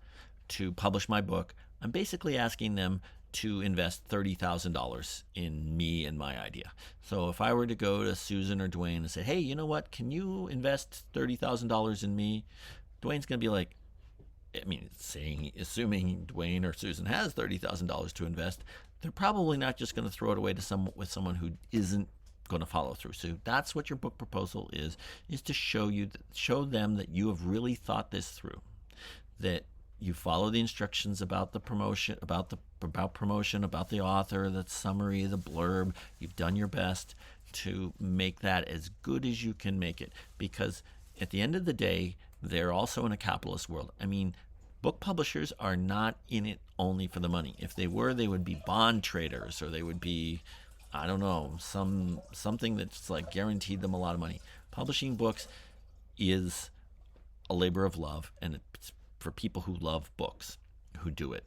to publish my book, I'm basically asking them to invest $30,000 in me and my idea. So if I were to go to Susan or Dwayne and say, hey, you know what, can you invest $30,000 in me? Dwayne's going to be like, assuming Dwayne or Susan has $30,000 to invest, they're probably not just going to throw it away to with someone who isn't going to follow through. So that's what your book proposal is to show them that you have really thought this through, that you follow the instructions about the promotion, about promotion, about the author, the summary, the blurb. You've done your best to make that as good as you can make it, because at the end of the day, they're also in a capitalist world. Book publishers are not in it only for the money. If they were, they would be bond traders, or they would be, I don't know, something that's guaranteed them a lot of money. Publishing books is a labor of love, and it's for people who love books who do it.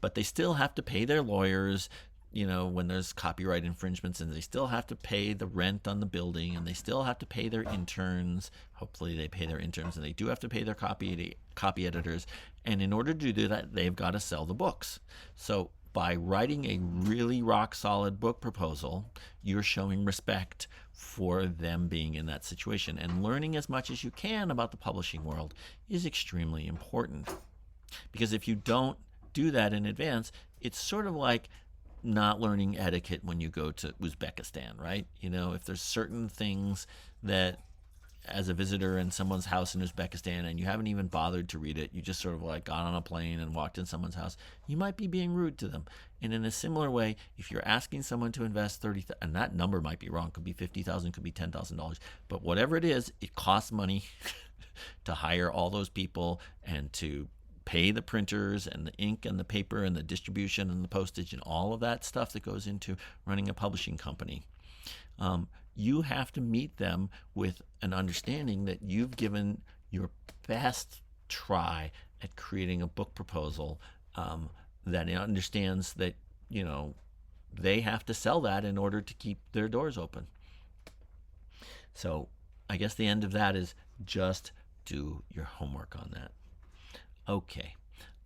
But they still have to pay their lawyers, when there's copyright infringements, and they still have to pay the rent on the building, and they still have to pay their interns. Hopefully they pay their interns, and they do have to pay their copy editors. And in order to do that, they've got to sell the books. So by writing a really rock solid book proposal, you're showing respect for them being in that situation. And learning as much as you can about the publishing world is extremely important. Because if you don't do that in advance, it's sort of like not learning etiquette when you go to Uzbekistan, right? If there's certain things that, as a visitor in someone's house in Uzbekistan, and you haven't even bothered to read it, you just sort of got on a plane and walked in someone's house, you might be being rude to them. And in a similar way, if you're asking someone to invest $30,000, and that number might be wrong, could be $50,000, could be $10,000, but whatever it is, it costs money to hire all those people and to pay the printers and the ink and the paper and the distribution and the postage and all of that stuff that goes into running a publishing company. You have to meet them with an understanding that you've given your best try at creating a book proposal that understands that, they have to sell that in order to keep their doors open. So I guess the end of that is just do your homework on that. Okay.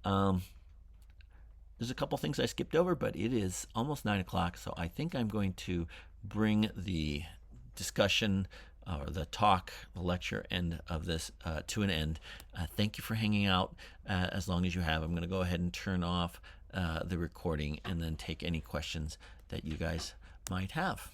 There's a couple things I skipped over, but it is almost 9 o'clock, so I think I'm going to bring the discussion or the talk, the lecture end of this to an end. Thank you for hanging out as long as you have. I'm going to go ahead and turn off the recording and then take any questions that you guys might have.